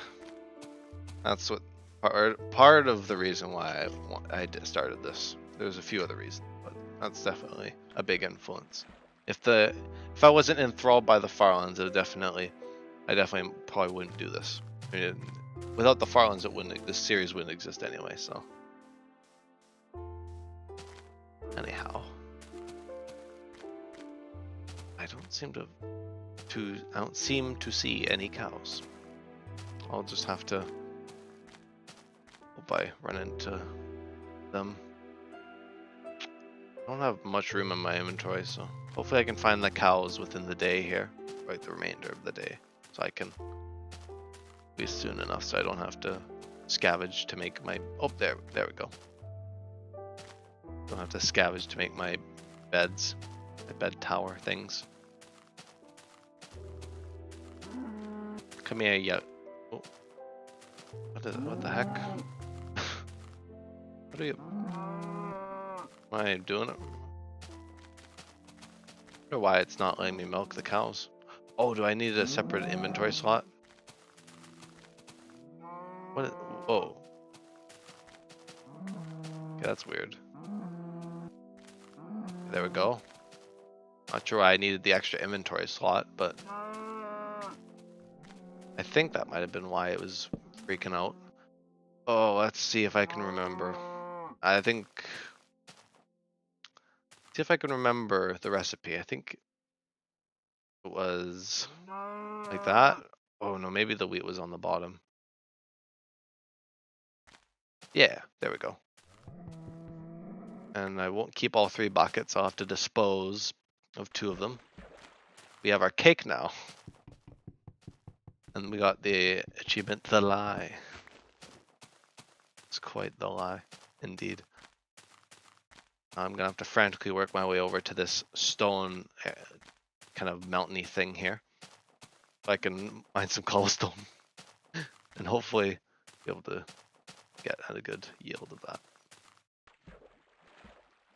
That's what part of the reason why I started this. There's a few other reasons, but that's definitely a big influence. If I wasn't enthralled by the Farlands, I definitely probably wouldn't do this. I mean, without the Farlands, this series wouldn't exist anyway. So anyhow, I don't seem to see any cows. I'll just have to hope I run into them. I don't have much room in my inventory, so hopefully I can find the cows within the day here, like the remainder of the day, so I can be soon enough so I don't have to scavenge to make my. Oh, there we go. Don't have to scavenge to make my beds, my bed tower things. Come here, yeah. Oh. What the heck? What are you? Am I doing it? I wonder why it's not letting me milk the cows. Oh, do I need a separate inventory slot? What? Whoa. Okay, that's weird. There we go. Not sure why I needed the extra inventory slot, but I think that might have been why it was freaking out. Oh, let's see if I can remember. I think, see if I can remember the recipe. I think it was like that. Oh no, maybe the wheat was on the bottom. Yeah, there we go. And I won't keep all 3 buckets. I'll have to dispose of 2 of them. We have our cake now. And we got the achievement, the lie. It's quite the lie, indeed. I'm gonna have to frantically work my way over to this stone kind of mountainy thing here. So I can mine some cobblestone and hopefully be able to get a good yield of that.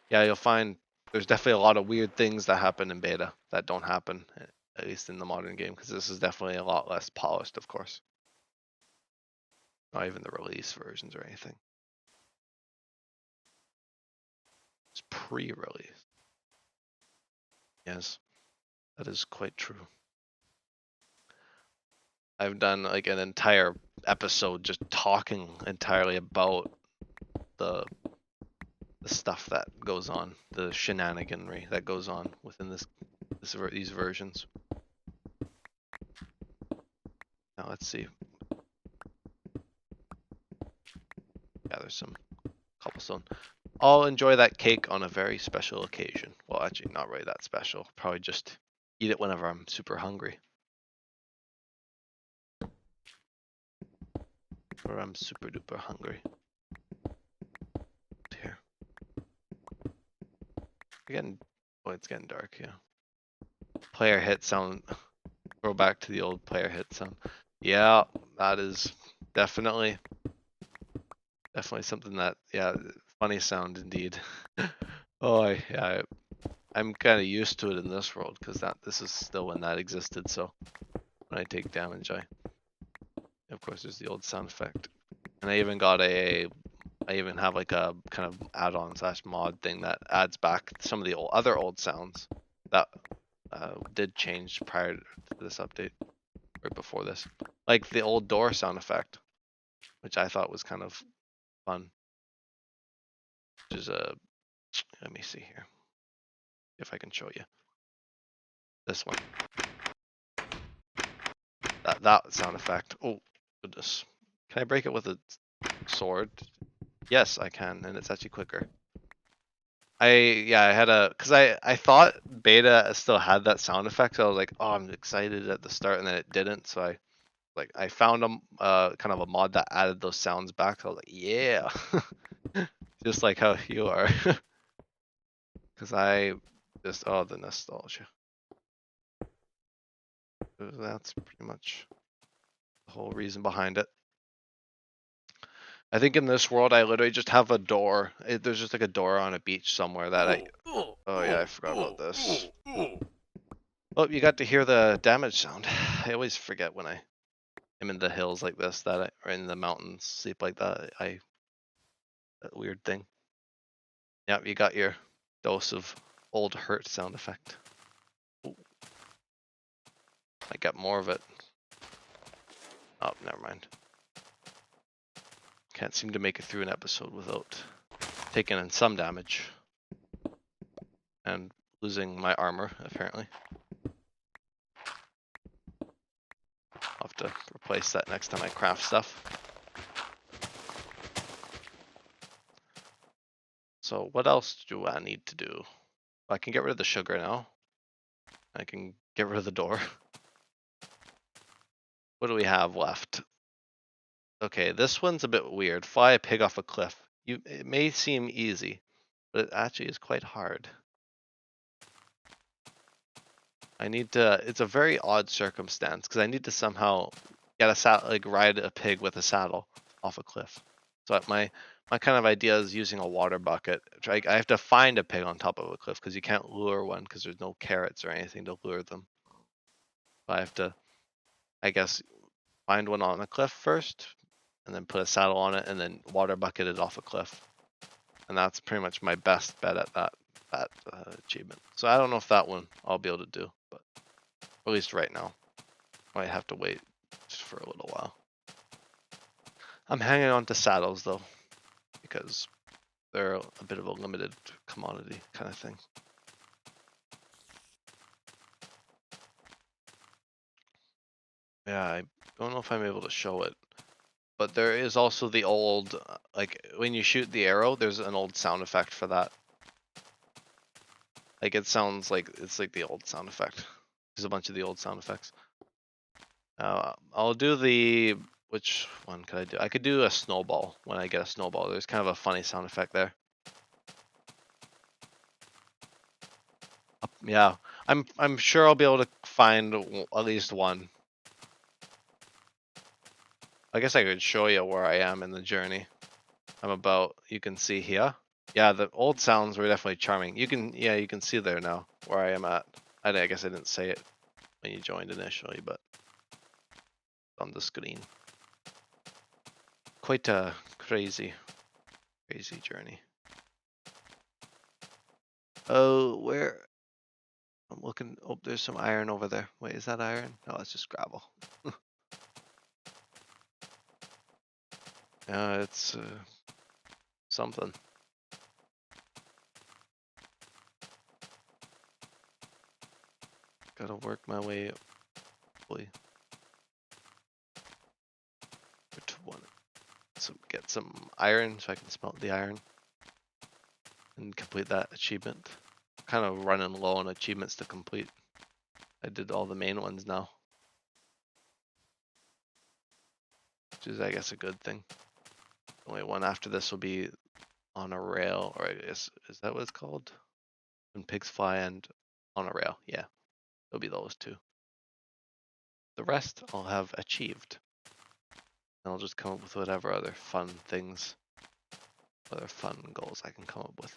Yeah, you'll find there's definitely a lot of weird things that happen in beta that don't happen, at least in the modern game, because this is definitely a lot less polished, of course. Not even the release versions or anything. It's pre-release. Yes, that is quite true. I've done like an entire episode just talking entirely about the stuff that goes on, the shenaniganry that goes on within these versions. Now let's see. Yeah, there's some cobblestone. I'll enjoy that cake on a very special occasion. Well, actually, not really that special. Probably just eat it whenever I'm super hungry. Or I'm super duper hungry. Here. Again, oh, it's getting dark, yeah. Player hit sound. Go back to the old player hit sound. Yeah, that is definitely something that, yeah, funny sound indeed. Oh, yeah, I'm kind of used to it in this world because this is still when that existed. So when I take damage, of course there's the old sound effect, and I even have like a kind of add-on / mod thing that adds back some of the other old sounds that did change prior to this update or before this, like the old door sound effect, which I thought was kind of fun. Which is let me see here if I can show you this one. That sound effect. Oh goodness, can I break it with a sword? Yes, I can, and it's actually quicker. I had because I thought beta still had that sound effect, so I was like, oh, I'm excited at the start, and then it didn't. So I found kind of a mod that added those sounds back. So I was like, yeah, just like how you are, because I just the nostalgia. That's pretty much the whole reason behind it. I think in this world, I literally just have a door. There's just like a door on a beach somewhere that oh yeah, I forgot about this. Oh, you got to hear the damage sound. I always forget when I am in the hills like this or in the mountains, sleep like that. That weird thing. Yeah, you got your dose of old hurt sound effect. Ooh. I got more of it. Oh, never mind. Can't seem to make it through an episode without taking in some damage. And losing my armor, apparently. I'll have to replace that next time I craft stuff. So what else do I need to do? I can get rid of the sugar now. I can get rid of the door. What do we have left? Okay, this one's a bit weird. Fly a pig off a cliff. It may seem easy, but it actually is quite hard. It's a very odd circumstance because I need to somehow get ride a pig with a saddle off a cliff. So my kind of idea is using a water bucket. I have to find a pig on top of a cliff because you can't lure one because there's no carrots or anything to lure them. I have to, I guess, find one on a cliff first, and then put a saddle on it, and then water bucket it off a cliff. And that's pretty much my best bet at that achievement. So I don't know if that one I'll be able to do, but at least right now, I might have to wait just for a little while. I'm hanging on to saddles though, because they're a bit of a limited commodity kind of thing. Yeah, I don't know if I'm able to show it, but there is also the old, like when you shoot the arrow, there's an old sound effect for that. Like it sounds like it's like the old sound effect. There's a bunch of the old sound effects. I'll do the, which one could I do? I could do a snowball when I get a snowball. There's kind of a funny sound effect there. Yeah, I'm sure I'll be able to find at least one. I guess I could show you where I am in the journey. I'm about, you can see here. Yeah, the old sounds were definitely charming. You can see there now where I am at. I guess I didn't say it when you joined initially, but on the screen. Quite a crazy journey. Oh, where? I'm looking. Oh, there's some iron over there. Wait, is that iron? No, it's just gravel. Yeah, it's something. Gotta work my way up. To one. So get some iron so I can smelt the iron and complete that achievement. Kind of running low on achievements to complete. I did all the main ones now, which is I guess a good thing. The only one after this will be on a rail, or I guess is that what it's called? When pigs fly and on a rail. Yeah, it'll be those two. The rest I'll have achieved. And I'll just come up with whatever other fun things, other fun goals I can come up with.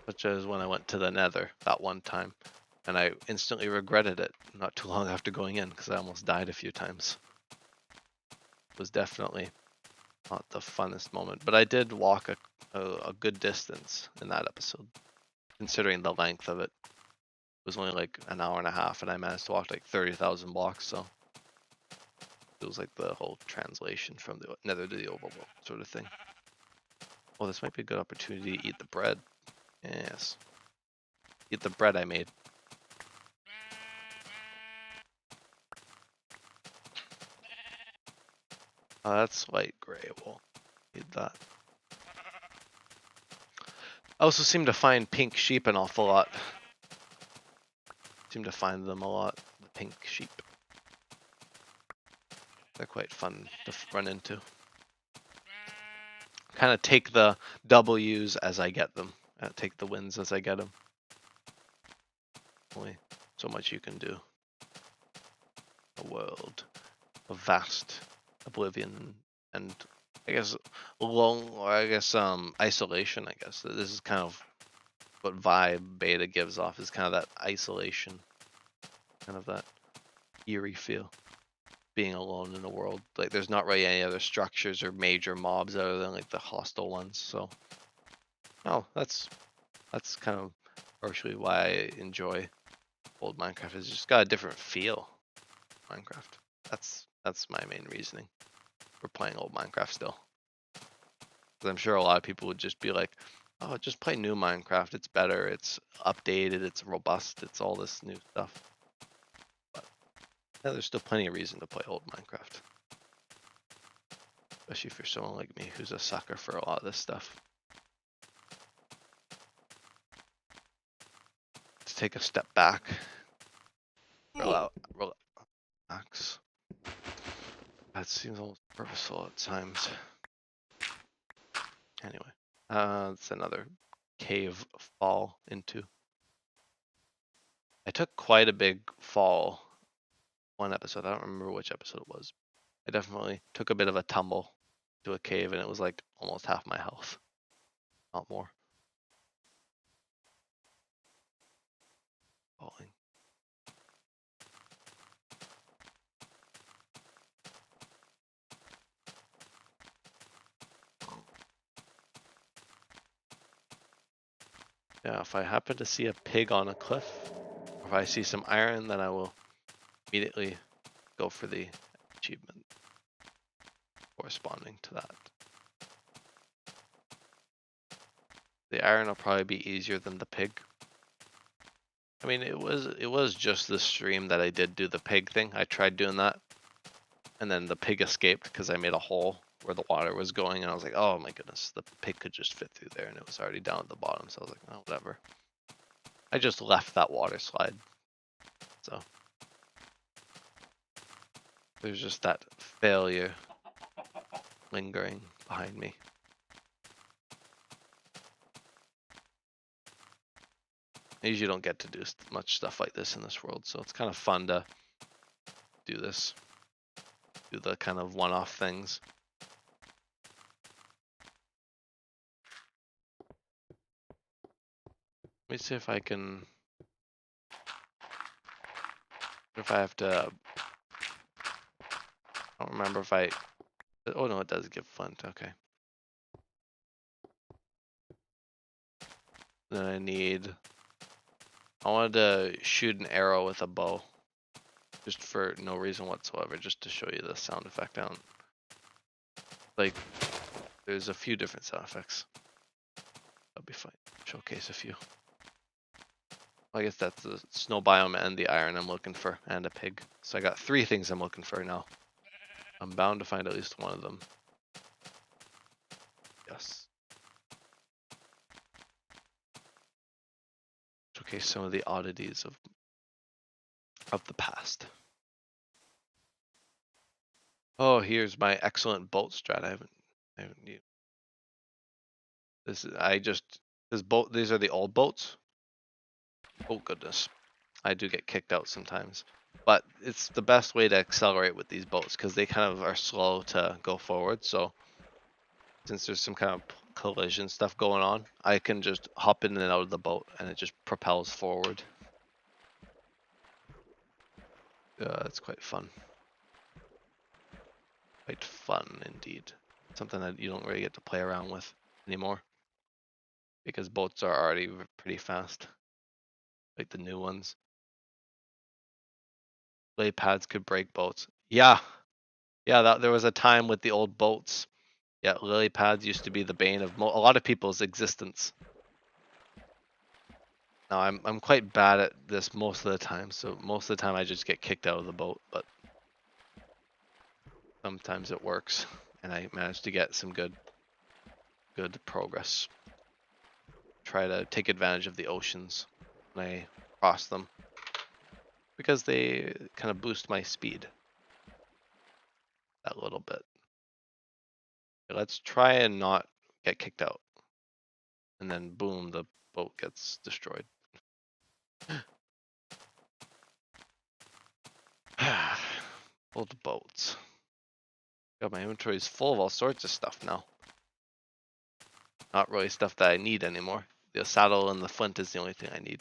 Such as when I went to the Nether that one time, and I instantly regretted it not too long after going in because I almost died a few times. It was definitely not the funnest moment, but I did walk a good distance in that episode, considering the length of it. It was only like an hour and a half, and I managed to walk like 30,000 blocks, so it was like the whole translation from the Nether to the overworld sort of thing. Oh, this might be a good opportunity to eat the bread. Yes. Eat the bread I made. Oh, that's light gray. We'll need that. I also seem to find pink sheep an awful lot. Seem to find them a lot, the pink sheep. They're quite fun to run into. Kind of take the W's as I get them. Take the wins as I get them. Only so much you can do. A world of vast oblivion and I guess isolation. I guess this is kind of what vibe beta gives off, is kind of that isolation, kind of that eerie feel, being alone in the world. Like there's not really any other structures or major mobs other than like the hostile ones. So, oh, that's kind of partially why I enjoy old Minecraft. It's just got a different feel. Minecraft. That's my main reasoning for playing old Minecraft still. Because I'm sure a lot of people would just be like, oh, just play new Minecraft. It's better. It's updated. It's robust. It's all this new stuff. But yeah, there's still plenty of reason to play old Minecraft. Especially for someone like me who's a sucker for a lot of this stuff. To take a step back. Relax. That seems almost purposeful at times. Anyway, it's another cave fall into. I took quite a big fall one episode. I don't remember which episode it was. I definitely took a bit of a tumble to a cave, and it was like almost half my health, not more. falling. Yeah, if I happen to see a pig on a cliff, or if I see some iron, then I will immediately go for the achievement corresponding to that. The iron will probably be easier than the pig. I mean, it was just the stream that I did do the pig thing. I tried doing that, and then the pig escaped because I made a hole where the water was going, and I was like, oh my goodness, the pig could just fit through there, and it was already down at the bottom, so I was like, oh, whatever. I just left that water slide. So there's just that failure lingering behind me. I usually don't get to do much stuff like this in this world, so it's kind of fun to do this. Do the kind of one-off things. Let me see if I can... If I have to... I don't remember if I... Oh no, it does give flint, okay. Then I need... I wanted to shoot an arrow with a bow. Just for no reason whatsoever, just to show you the sound effect. I don't... Like, there's a few different sound effects. That'll be fine. Showcase a few. I guess that's the snow biome and the iron I'm looking for, and a pig. So I got 3 things I'm looking for now. I'm bound to find at least one of them. Yes. Showcase some of the oddities of the past. Oh, here's my excellent bolt strat. I haven't used. This is, these are the old boats. Oh goodness. I do get kicked out sometimes. But it's the best way to accelerate with these boats because they kind of are slow to go forward. So since there's some kind of collision stuff going on, I can just hop in and out of the boat and it just propels forward. It's quite fun. Quite fun indeed. Something that you don't really get to play around with anymore because boats are already pretty fast, like the new ones. Lay pads could break boats. Yeah, there was a time with the old boats. Yeah, lily pads used to be the bane of a lot of people's existence. Now I'm quite bad at this most of the time, so most of the time I just get kicked out of the boat, but sometimes it works, and I manage to get some good progress. Try to take advantage of the oceans when I cross them, because they kind of boost my speed that little bit. Let's try and not get kicked out. And then boom, the boat gets destroyed. Old boats. God, my inventory is full of all sorts of stuff now. Not really stuff that I need anymore. The saddle and the flint is the only thing I need.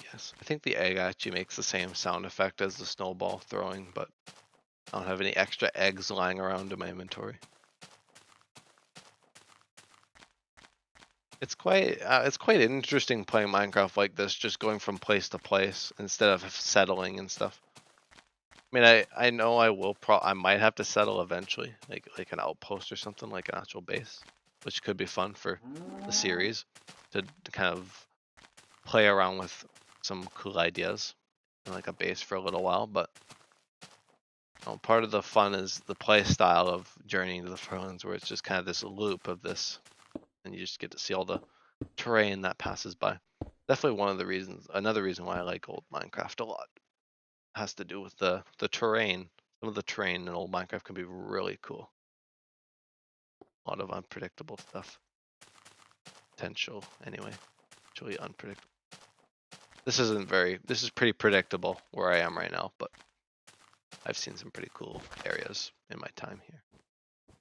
Yes, I think the egg actually makes the same sound effect as the snowball throwing, but I don't have any extra eggs lying around in my inventory. It's quite interesting playing Minecraft like this, just going from place to place instead of settling and stuff. I mean, I know I might have to settle eventually, like an outpost or something, like an actual base, which could be fun for the series to kind of play around with some cool ideas and like a base for a little while. But part of the fun is the play style of journeying to the Farlands, where it's just kind of this loop of this, and you just get to see all the terrain that passes by. Definitely another reason why I like old Minecraft a lot. It has to do with the terrain. Some of the terrain in old Minecraft can be really cool. A lot of unpredictable stuff. Potential, anyway. Actually unpredictable. This is pretty predictable where I am right now, but I've seen some pretty cool areas in my time here.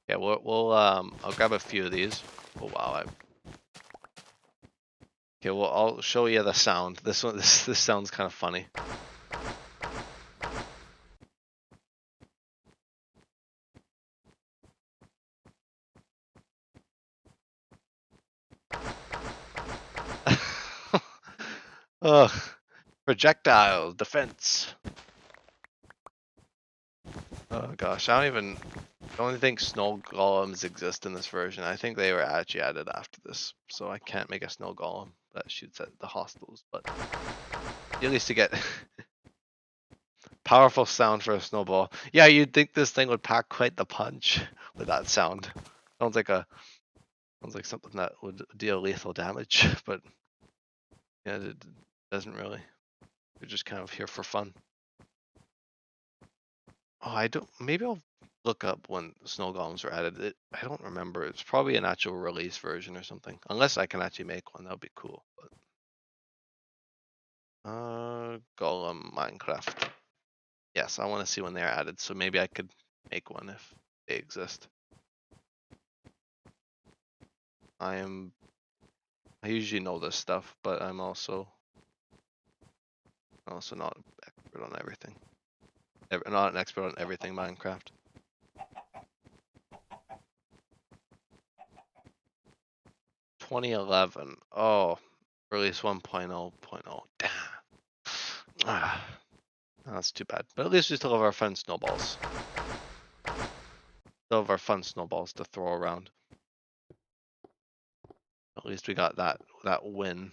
Yeah, I'll grab a few of these. Oh wow, Okay, well, I'll show you the sound. This one, this sounds kind of funny. Ugh. Projectile defense. Oh gosh, I don't even. I don't think snow golems exist in this version. I think they were actually added after this, so I can't make a snow golem that shoots at the hostiles. But at least to get powerful sound for a snowball. Yeah, you'd think this thing would pack quite the punch with that sound. Sounds like something that would deal lethal damage, but yeah, it doesn't really. We're just kind of here for fun. Oh, I don't. Maybe I'll look up when snow golems were added. I don't remember. It's probably an actual release version or something. Unless I can actually make one, that would be cool. But golem Minecraft. Yes, I want to see when they're added. So maybe I could make one if they exist. I usually know this stuff, but I'm also not an expert on everything. Not an expert on everything Minecraft. 2011. Oh, release 1.0.0. Damn. Ah, that's too bad. But at least we still have our fun snowballs. Still have our fun snowballs to throw around. At least we got that win.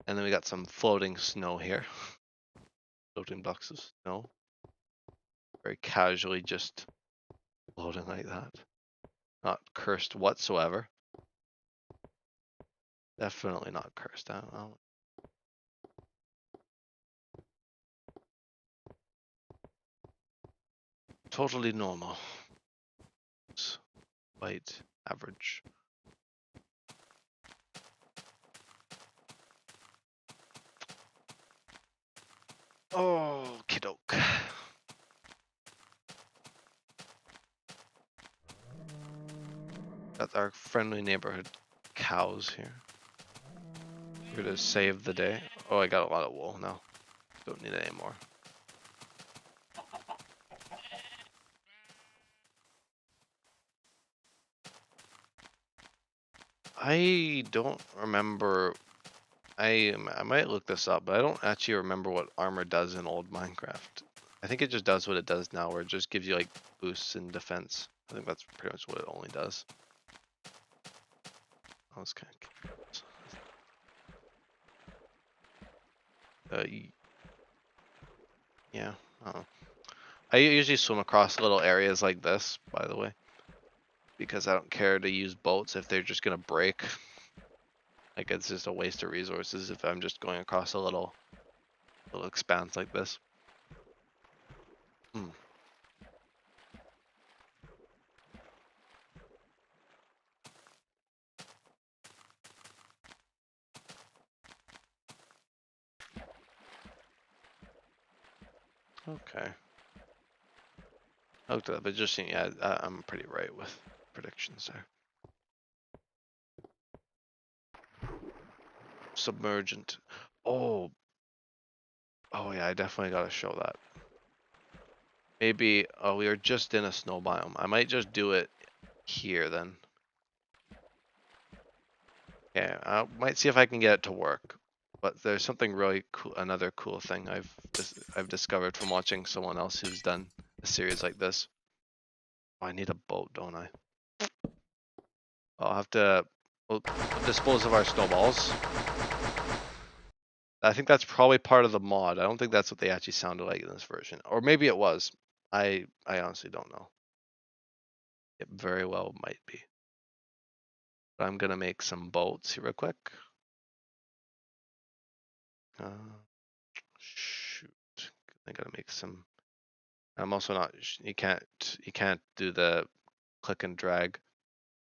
And then we got some floating snow here. Floating blocks of snow. Very casually just floating like that. Not cursed whatsoever. Definitely not cursed. I don't know. Totally normal. It's quite average. Oh, kiddoke. Got our friendly neighborhood cows here. Here to save the day. Oh, I got a lot of wool now. Don't need it anymore. I don't remember. I might look this up, but I don't actually remember what armor does in old Minecraft. I think it just does what it does now, where it just gives you like boosts in defense. I think that's pretty much what it only does. I was kind of. Yeah. I usually swim across little areas like this, by the way, because I don't care to use boats if they're just gonna break. Like it's just a waste of resources if I'm just going across a little expanse like this. Hmm. Okay. I looked it up, but just yeah, I'm pretty right with predictions there. Submergent. Oh. Oh yeah, I definitely gotta show that. Maybe. Oh, we are just in a snow biome. I might just do it here then. Yeah, I might see if I can get it to work. But there's something really cool. Another cool thing I've discovered from watching someone else who's done a series like this. Oh, I need a boat, don't I? I'll have to. We'll dispose of our snowballs. I think that's probably part of the mod. I don't think that's what they actually sounded like in this version, or maybe it was. I honestly don't know. It very well might be. But I'm gonna make some boats here real quick. Shoot, I gotta make some. I'm also not. You can't do the click and drag.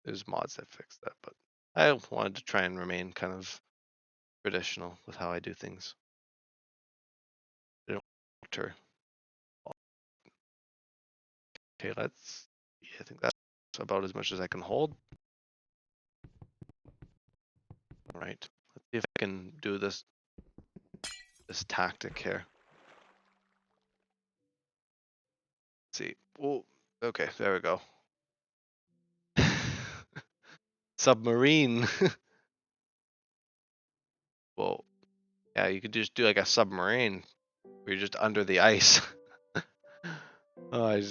There's mods that fix that, but I wanted to try and remain kind of traditional with how I do things. I don't alter. Okay, let's. Yeah, I think that's about as much as I can hold. All right. Let's see if I can do this tactic here. Let's see. Oh, okay. There we go. Submarine. Well, yeah, you could just do like a submarine where you're just under the ice. Oh, I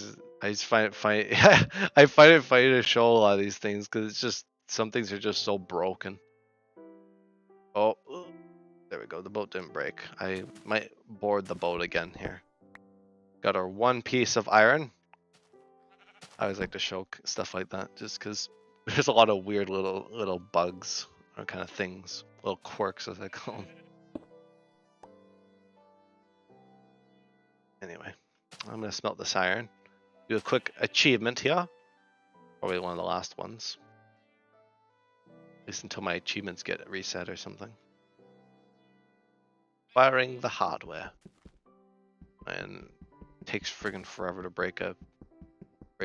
just find I find it funny to show a lot of these things because it's just some things are just so broken. Oh, there we go. The boat didn't break. I might board the boat again here. Got our one piece of iron. I always like to show stuff like that just because there's a lot of weird little bugs or kind of things, little quirks as I call them. Anyway, I'm gonna smelt this iron. Do a quick achievement here. Probably one of the last ones. At least until my achievements get reset or something. Firing the hardware. And it takes friggin' forever to break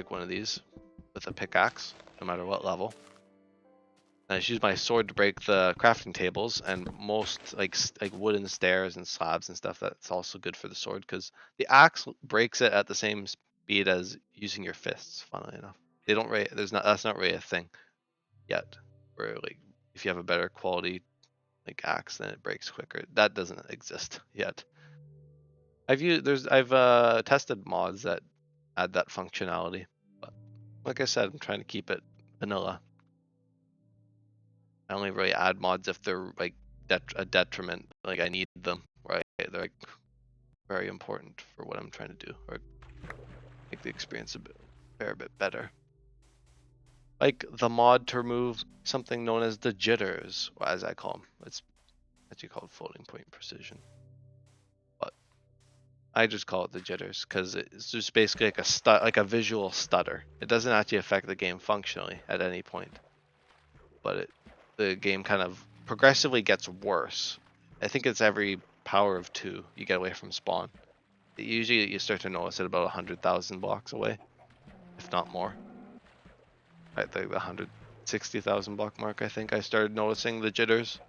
one of these with a pickaxe, no matter what level. And I just use my sword to break the crafting tables, and most like wooden stairs and slabs and stuff. That's also good for the sword because the axe breaks it at the same speed as using your fists. Funnily enough, they don't really. That's not really a thing yet. Where like if you have a better quality like axe, then it breaks quicker. That doesn't exist yet. I've tested mods that add that functionality, but like I said, I'm trying to keep it vanilla. I only really add mods if they're like a detriment, like I need them, right? They're like very important for what I'm trying to do, or make the experience a fair bit better. Like the mod to remove something known as the jitters, or as I call them. It's actually called floating point precision, but I just call it the jitters because it's just basically like a visual stutter. It doesn't actually affect the game functionally at any point, but the game kind of progressively gets worse. I think it's every power of 2 you get away from spawn. Usually you start to notice it about 100,000 blocks away, if not more. At the 160,000 block mark, I think I started noticing the jitters.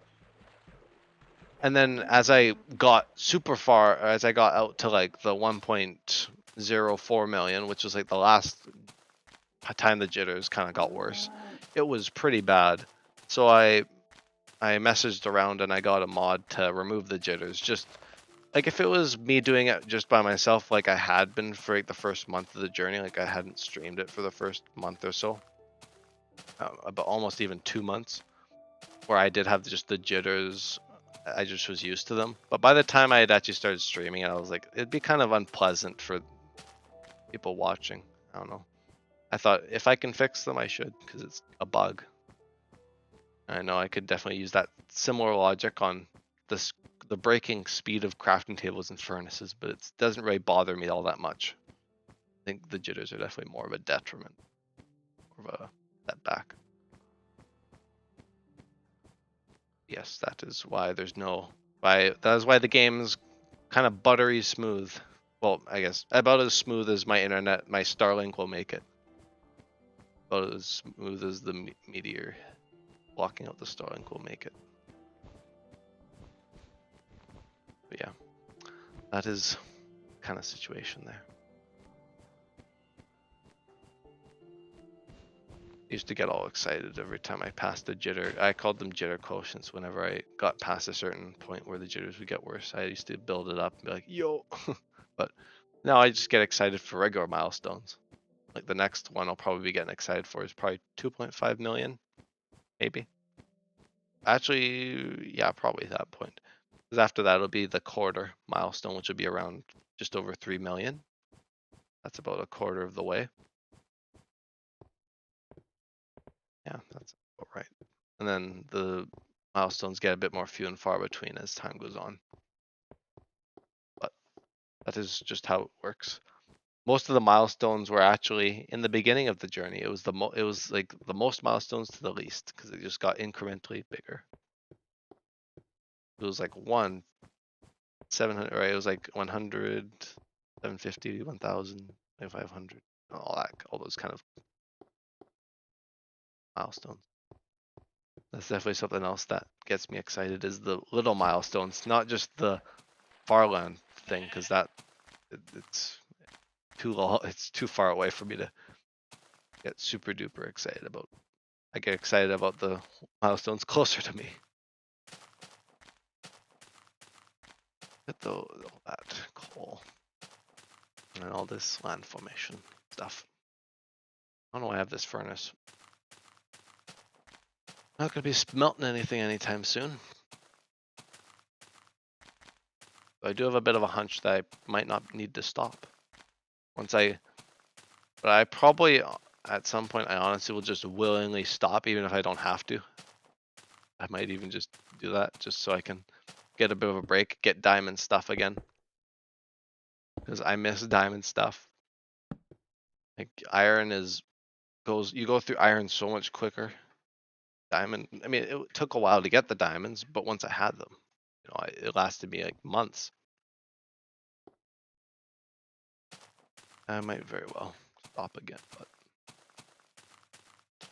And then as I got super far, or as I got out to like the 1.04 million, which was like the last time the jitters kind of got worse, it was pretty bad. So I messaged around and I got a mod to remove the jitters. Just like if it was me doing it just by myself, like I had been for like the first month of the journey, like I hadn't streamed it for the first month or so, about almost even 2 months, where I did have just the jitters. I just was used to them. But by the time I had actually started streaming it, I was like, it'd be kind of unpleasant for people watching. I don't know. I thought if I can fix them, I should, because it's a bug. I know I could definitely use that similar logic on the breaking speed of crafting tables and furnaces, but it doesn't really bother me all that much. I think the jitters are definitely more of a detriment, more of a setback. Yes, that is why there's no that is why the game's kind of buttery smooth. Well, I guess about as smooth as my internet, my Starlink will make it. About as smooth as the meteor blocking out the Starlink will make it. But yeah, that is kind of situation there. I used to get all excited every time I passed the jitter. I called them jitter quotients whenever I got past a certain point where the jitters would get worse. I used to build it up and be like, yo. But now I just get excited for regular milestones. Like the next one I'll probably be getting excited for is probably 2.5 million, maybe. Actually, yeah, probably that point. Because after that, it'll be the quarter milestone, which will be around just over 3 million. That's about a quarter of the way. Yeah, that's about right. And then the milestones get a bit more few and far between as time goes on. But that is just how it works. Most of the milestones were actually in the beginning of the journey. It was it was like the most milestones to the least because it just got incrementally bigger. It was like 700, right? It was like 100, 750, 1000, 2500, all those kind of milestones. That's definitely something else that gets me excited is the little milestones, not just the Farland thing, because it's too long, it's too far away for me to get super duper excited about. I get excited about the milestones closer to me. Get all that coal and all this land formation stuff. I don't know why I have this furnace. Not gonna be smelting anything anytime soon. But I do have a bit of a hunch that I might not need to stop. But I probably at some point I honestly will just willingly stop even if I don't have to. I might even just do that just so I can get a bit of a break, get diamond stuff again. Because I miss diamond stuff. Like iron you go through iron so much quicker. Diamond, I mean, it took a while to get the diamonds, but once I had them, it lasted me like months. I might very well stop again, but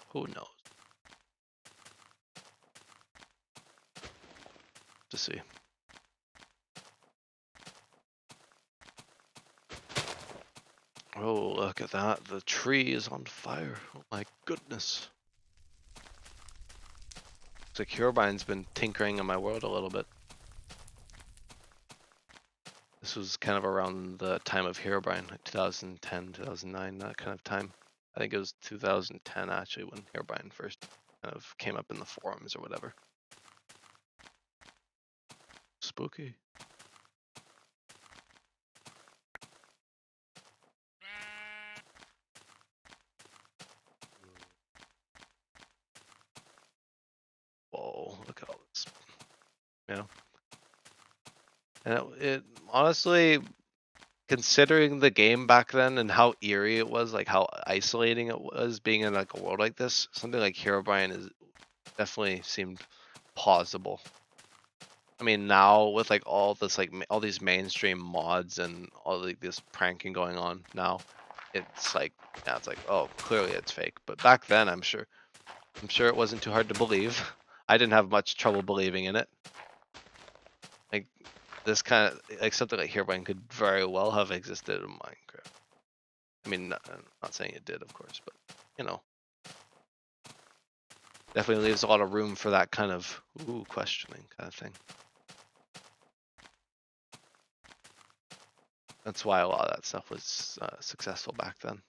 who knows? To see. Oh, look at that. The tree is on fire. Oh my goodness. Looks like Herobrine's been tinkering in my world a little bit. This was kind of around the time of Herobrine, like 2010, 2009, that kind of time. I think it was 2010 actually when Herobrine first kind of came up in the forums or whatever. Spooky. Whoa, look at all this. Yeah. And it honestly, considering the game back then and how eerie it was, like how isolating it was being in like a world like this, something like Herobrine is definitely seemed plausible. I mean, now with like all this, like all these mainstream mods and all like this pranking going on now, it's like, yeah, it's like, oh, clearly it's fake. But back then, I'm sure it wasn't too hard to believe. I didn't have much trouble believing in it. Like this kind of, like something like Herobrine could very well have existed in Minecraft. I mean, I'm not saying it did, of course, but you know, definitely leaves a lot of room for that kind of questioning kind of thing. That's why a lot of that stuff was successful back then.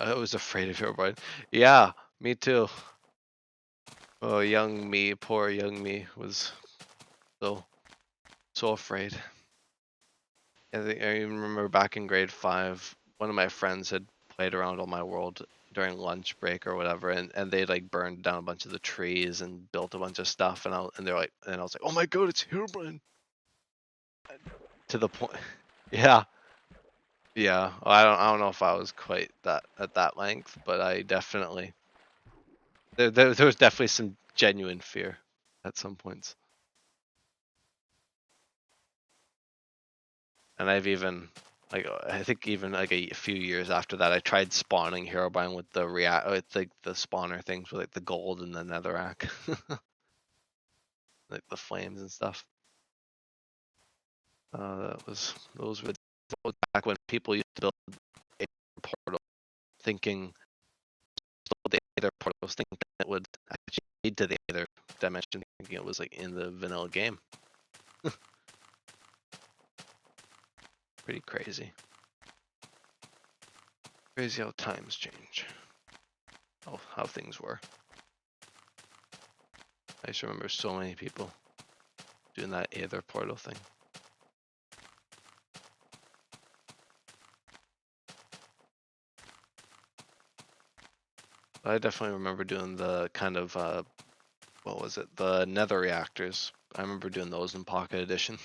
I was afraid of Herobrine. Yeah, me too. Oh, young me, poor young me, was so afraid. I even remember back in grade 5, one of my friends had played around on my world during lunch break or whatever, and they like burned down a bunch of the trees and built a bunch of stuff, and I was like, oh my god, it's Herobrine. To the point, yeah, yeah. Well, I don't know if I was quite that at that length, but I definitely there was definitely some genuine fear at some points. And I've even like I think even like a few years after that, I tried spawning Herobrine with the with like the spawner things with like the gold and the netherrack, like the flames and stuff. Those were back when people used to build a portal, thinking the other portals, thinking it would actually lead to the other dimension, thinking it was like in the vanilla game. Pretty crazy. Crazy how times change. Oh, how things were. I just remember so many people doing that Aether portal thing. I definitely remember doing the kind of what was it? The nether reactors. I remember doing those in Pocket Edition.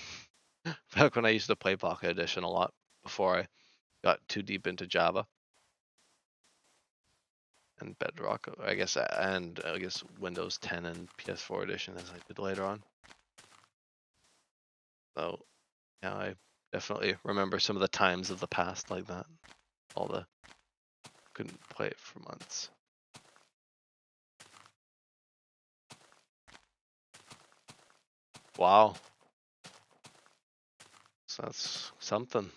Back when I used to play Pocket Edition a lot before I got too deep into Java and Bedrock, I guess, and I guess Windows 10 and PS4 Edition as I did later on. So yeah, I Definitely remember some of the times of the past like that. Couldn't play it for months. Wow. So that's something.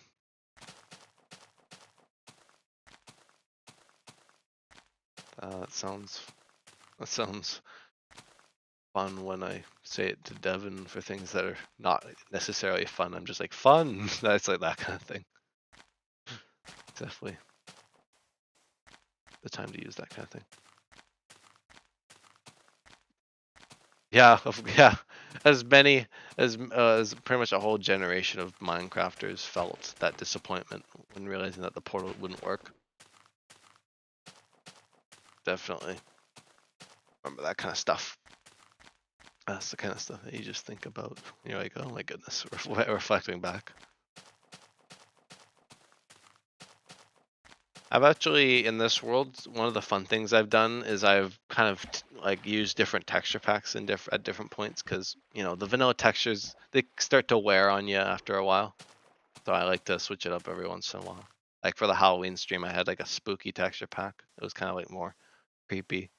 That sounds fun when I say it to Devin for things that are not necessarily fun. I'm just like, fun. That's like that kind of thing. Definitely the time to use that kind of thing. Yeah, yeah. As many as pretty much a whole generation of Minecrafters felt that disappointment when realizing that the portal wouldn't work. Definitely remember that kind of stuff. That's the kind of stuff that you just think about. You're like, oh my goodness, reflecting back. I've actually, in this world, one of the fun things I've done is I've kind of like used different texture packs at different points because, you know, the vanilla textures, they start to wear on you after a while. So I like to switch it up every once in a while. Like for the Halloween stream, I had like a spooky texture pack. It was kind of like more creepy.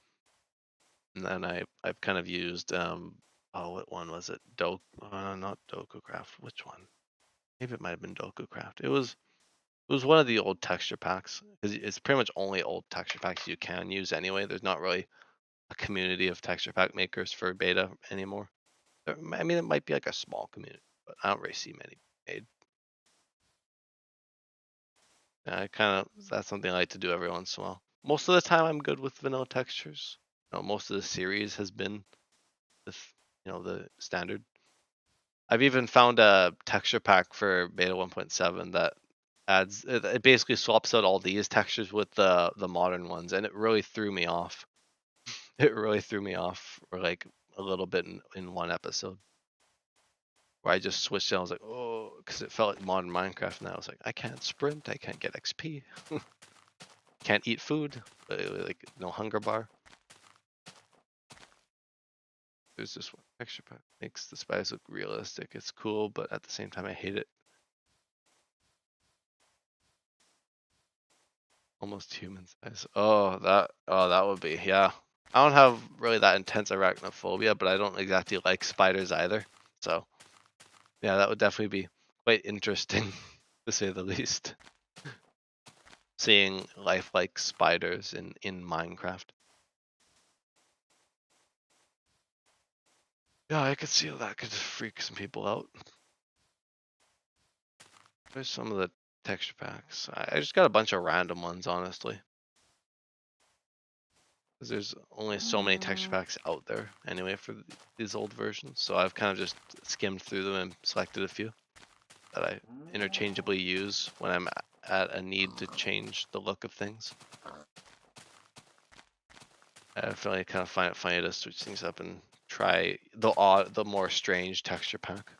And then I've kind of used oh, what one was it? Not DokuCraft. Which one? Maybe it might have been DokuCraft. It was one of the old texture packs because it's pretty much only old texture packs you can use anyway. There's not really a community of texture pack makers for beta anymore. I mean, it might be like a small community, but I don't really see many made. I kind of that's something I like to do every once in a while. Most of the time, I'm good with vanilla textures. You know, most of the series has been the the standard. I've even found a texture pack for beta 1.7 that adds it basically swaps out all these textures with the modern ones, and it really threw me off. It really threw me off for like a little bit in one episode where I just switched it. I was like, oh, because it felt like modern Minecraft, and I was like, I can't sprint, I can't get XP, can't eat food, like no hunger bar. There's this one texture pack makes the spiders look realistic. It's cool, but at the same time, I hate it. Almost human size. Oh, that would be, yeah. I don't have really that intense arachnophobia, but I don't exactly like spiders either. So yeah, that would definitely be quite interesting to say the least. Seeing lifelike spiders in Minecraft. Yeah, I could see how that could freak some people out. There's some of the texture packs. I just got a bunch of random ones, honestly. Because there's only so many texture packs out there anyway for these old versions. So I've kind of just skimmed through them and selected a few that I interchangeably use when I'm at a need to change the look of things. I definitely kind of find it funny to switch things up and try the more strange texture pack.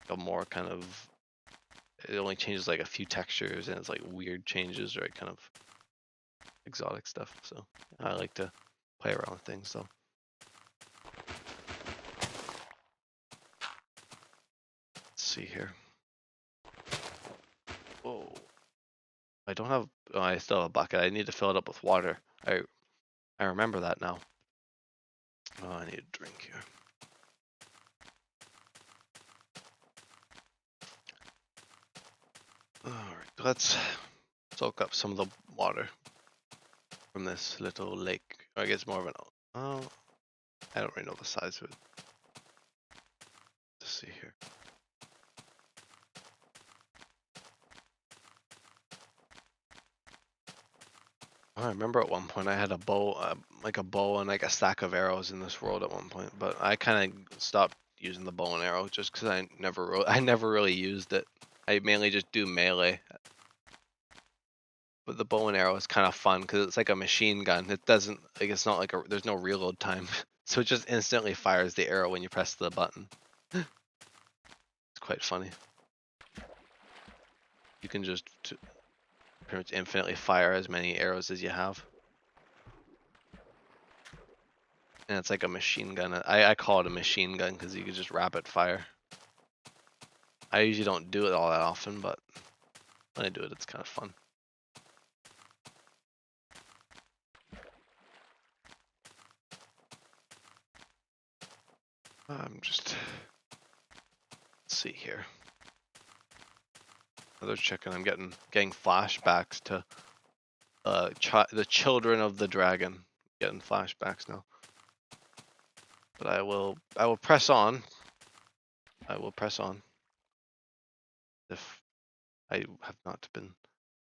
The more kind of, it only changes like a few textures and it's like weird changes, right? Kind of exotic stuff. So I like to play around with things. So let's see here. Whoa. I don't have, oh, I still have a bucket. I need to fill it up with water. I remember that now. Oh, I need a drink here. Alright, let's soak up some of the water from this little lake. Or I guess more of an, oh, I don't really know the size of it. Let's see here. Oh, I remember at one point I had a bow, like a bow and like a stack of arrows in this world at one point, but I kind of stopped using the bow and arrow just because I never really used it. I mainly just do melee. But the bow and arrow is kind of fun because it's like a machine gun. It doesn't like it's not like there's no reload time, so it just instantly fires the arrow when you press the button. It's quite funny. You can just pretty much infinitely fire as many arrows as you have. And it's like a machine gun. I call it a machine gun because you can just rapid fire. I usually don't do it all that often, but when I do it, it's kind of fun. I'm just, let's see here. Another chicken. I'm getting flashbacks to the children of the dragon. Getting flashbacks now. But I will press on. I will press on. If I have not been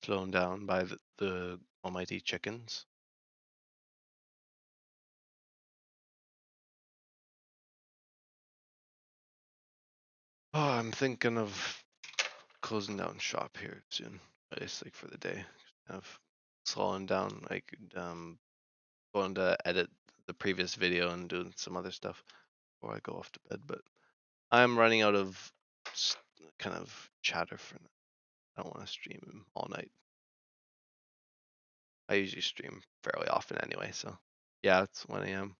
slowed down by the almighty chickens. Oh, I'm thinking of closing down shop here soon. At least like for the day. Kind of slowing down. I could going to edit the previous video and doing some other stuff before I go off to bed. But I'm running out of kind of chatter for now. I don't want to stream all night. I usually stream fairly often anyway, so yeah, it's 1 a.m.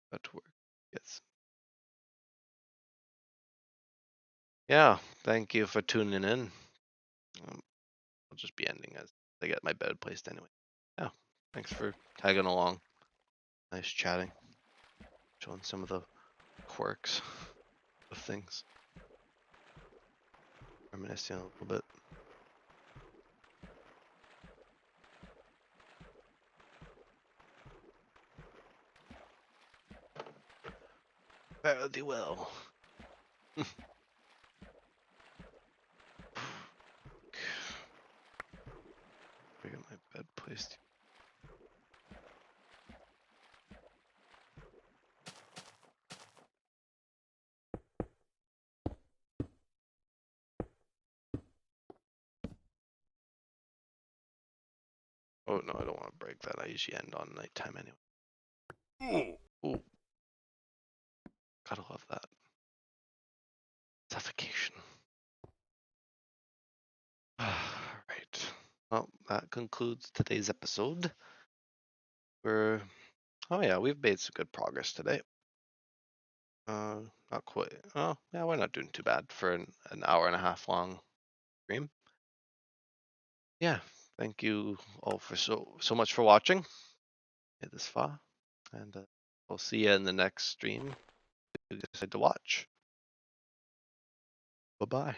About to work. Yes. Yeah, thank you for tuning in. I'll just be ending as I get my bed placed anyway. Yeah, thanks for tagging along. Nice chatting. Showing some of the quirks of things. Reminiscing a little bit. Fairly well. I get my bed placed. Oh no, I don't want to break that. I usually end on nighttime anyway. Ooh. Gotta love that. Suffocation. Alright. Well, that concludes today's episode. Oh yeah, we've made some good progress today. Not quite. Oh, yeah, we're not doing too bad for an hour and a half long stream. Yeah, thank you all for so much for watching. Get this far, and we'll see you in the next stream. You decide to watch. Bye bye.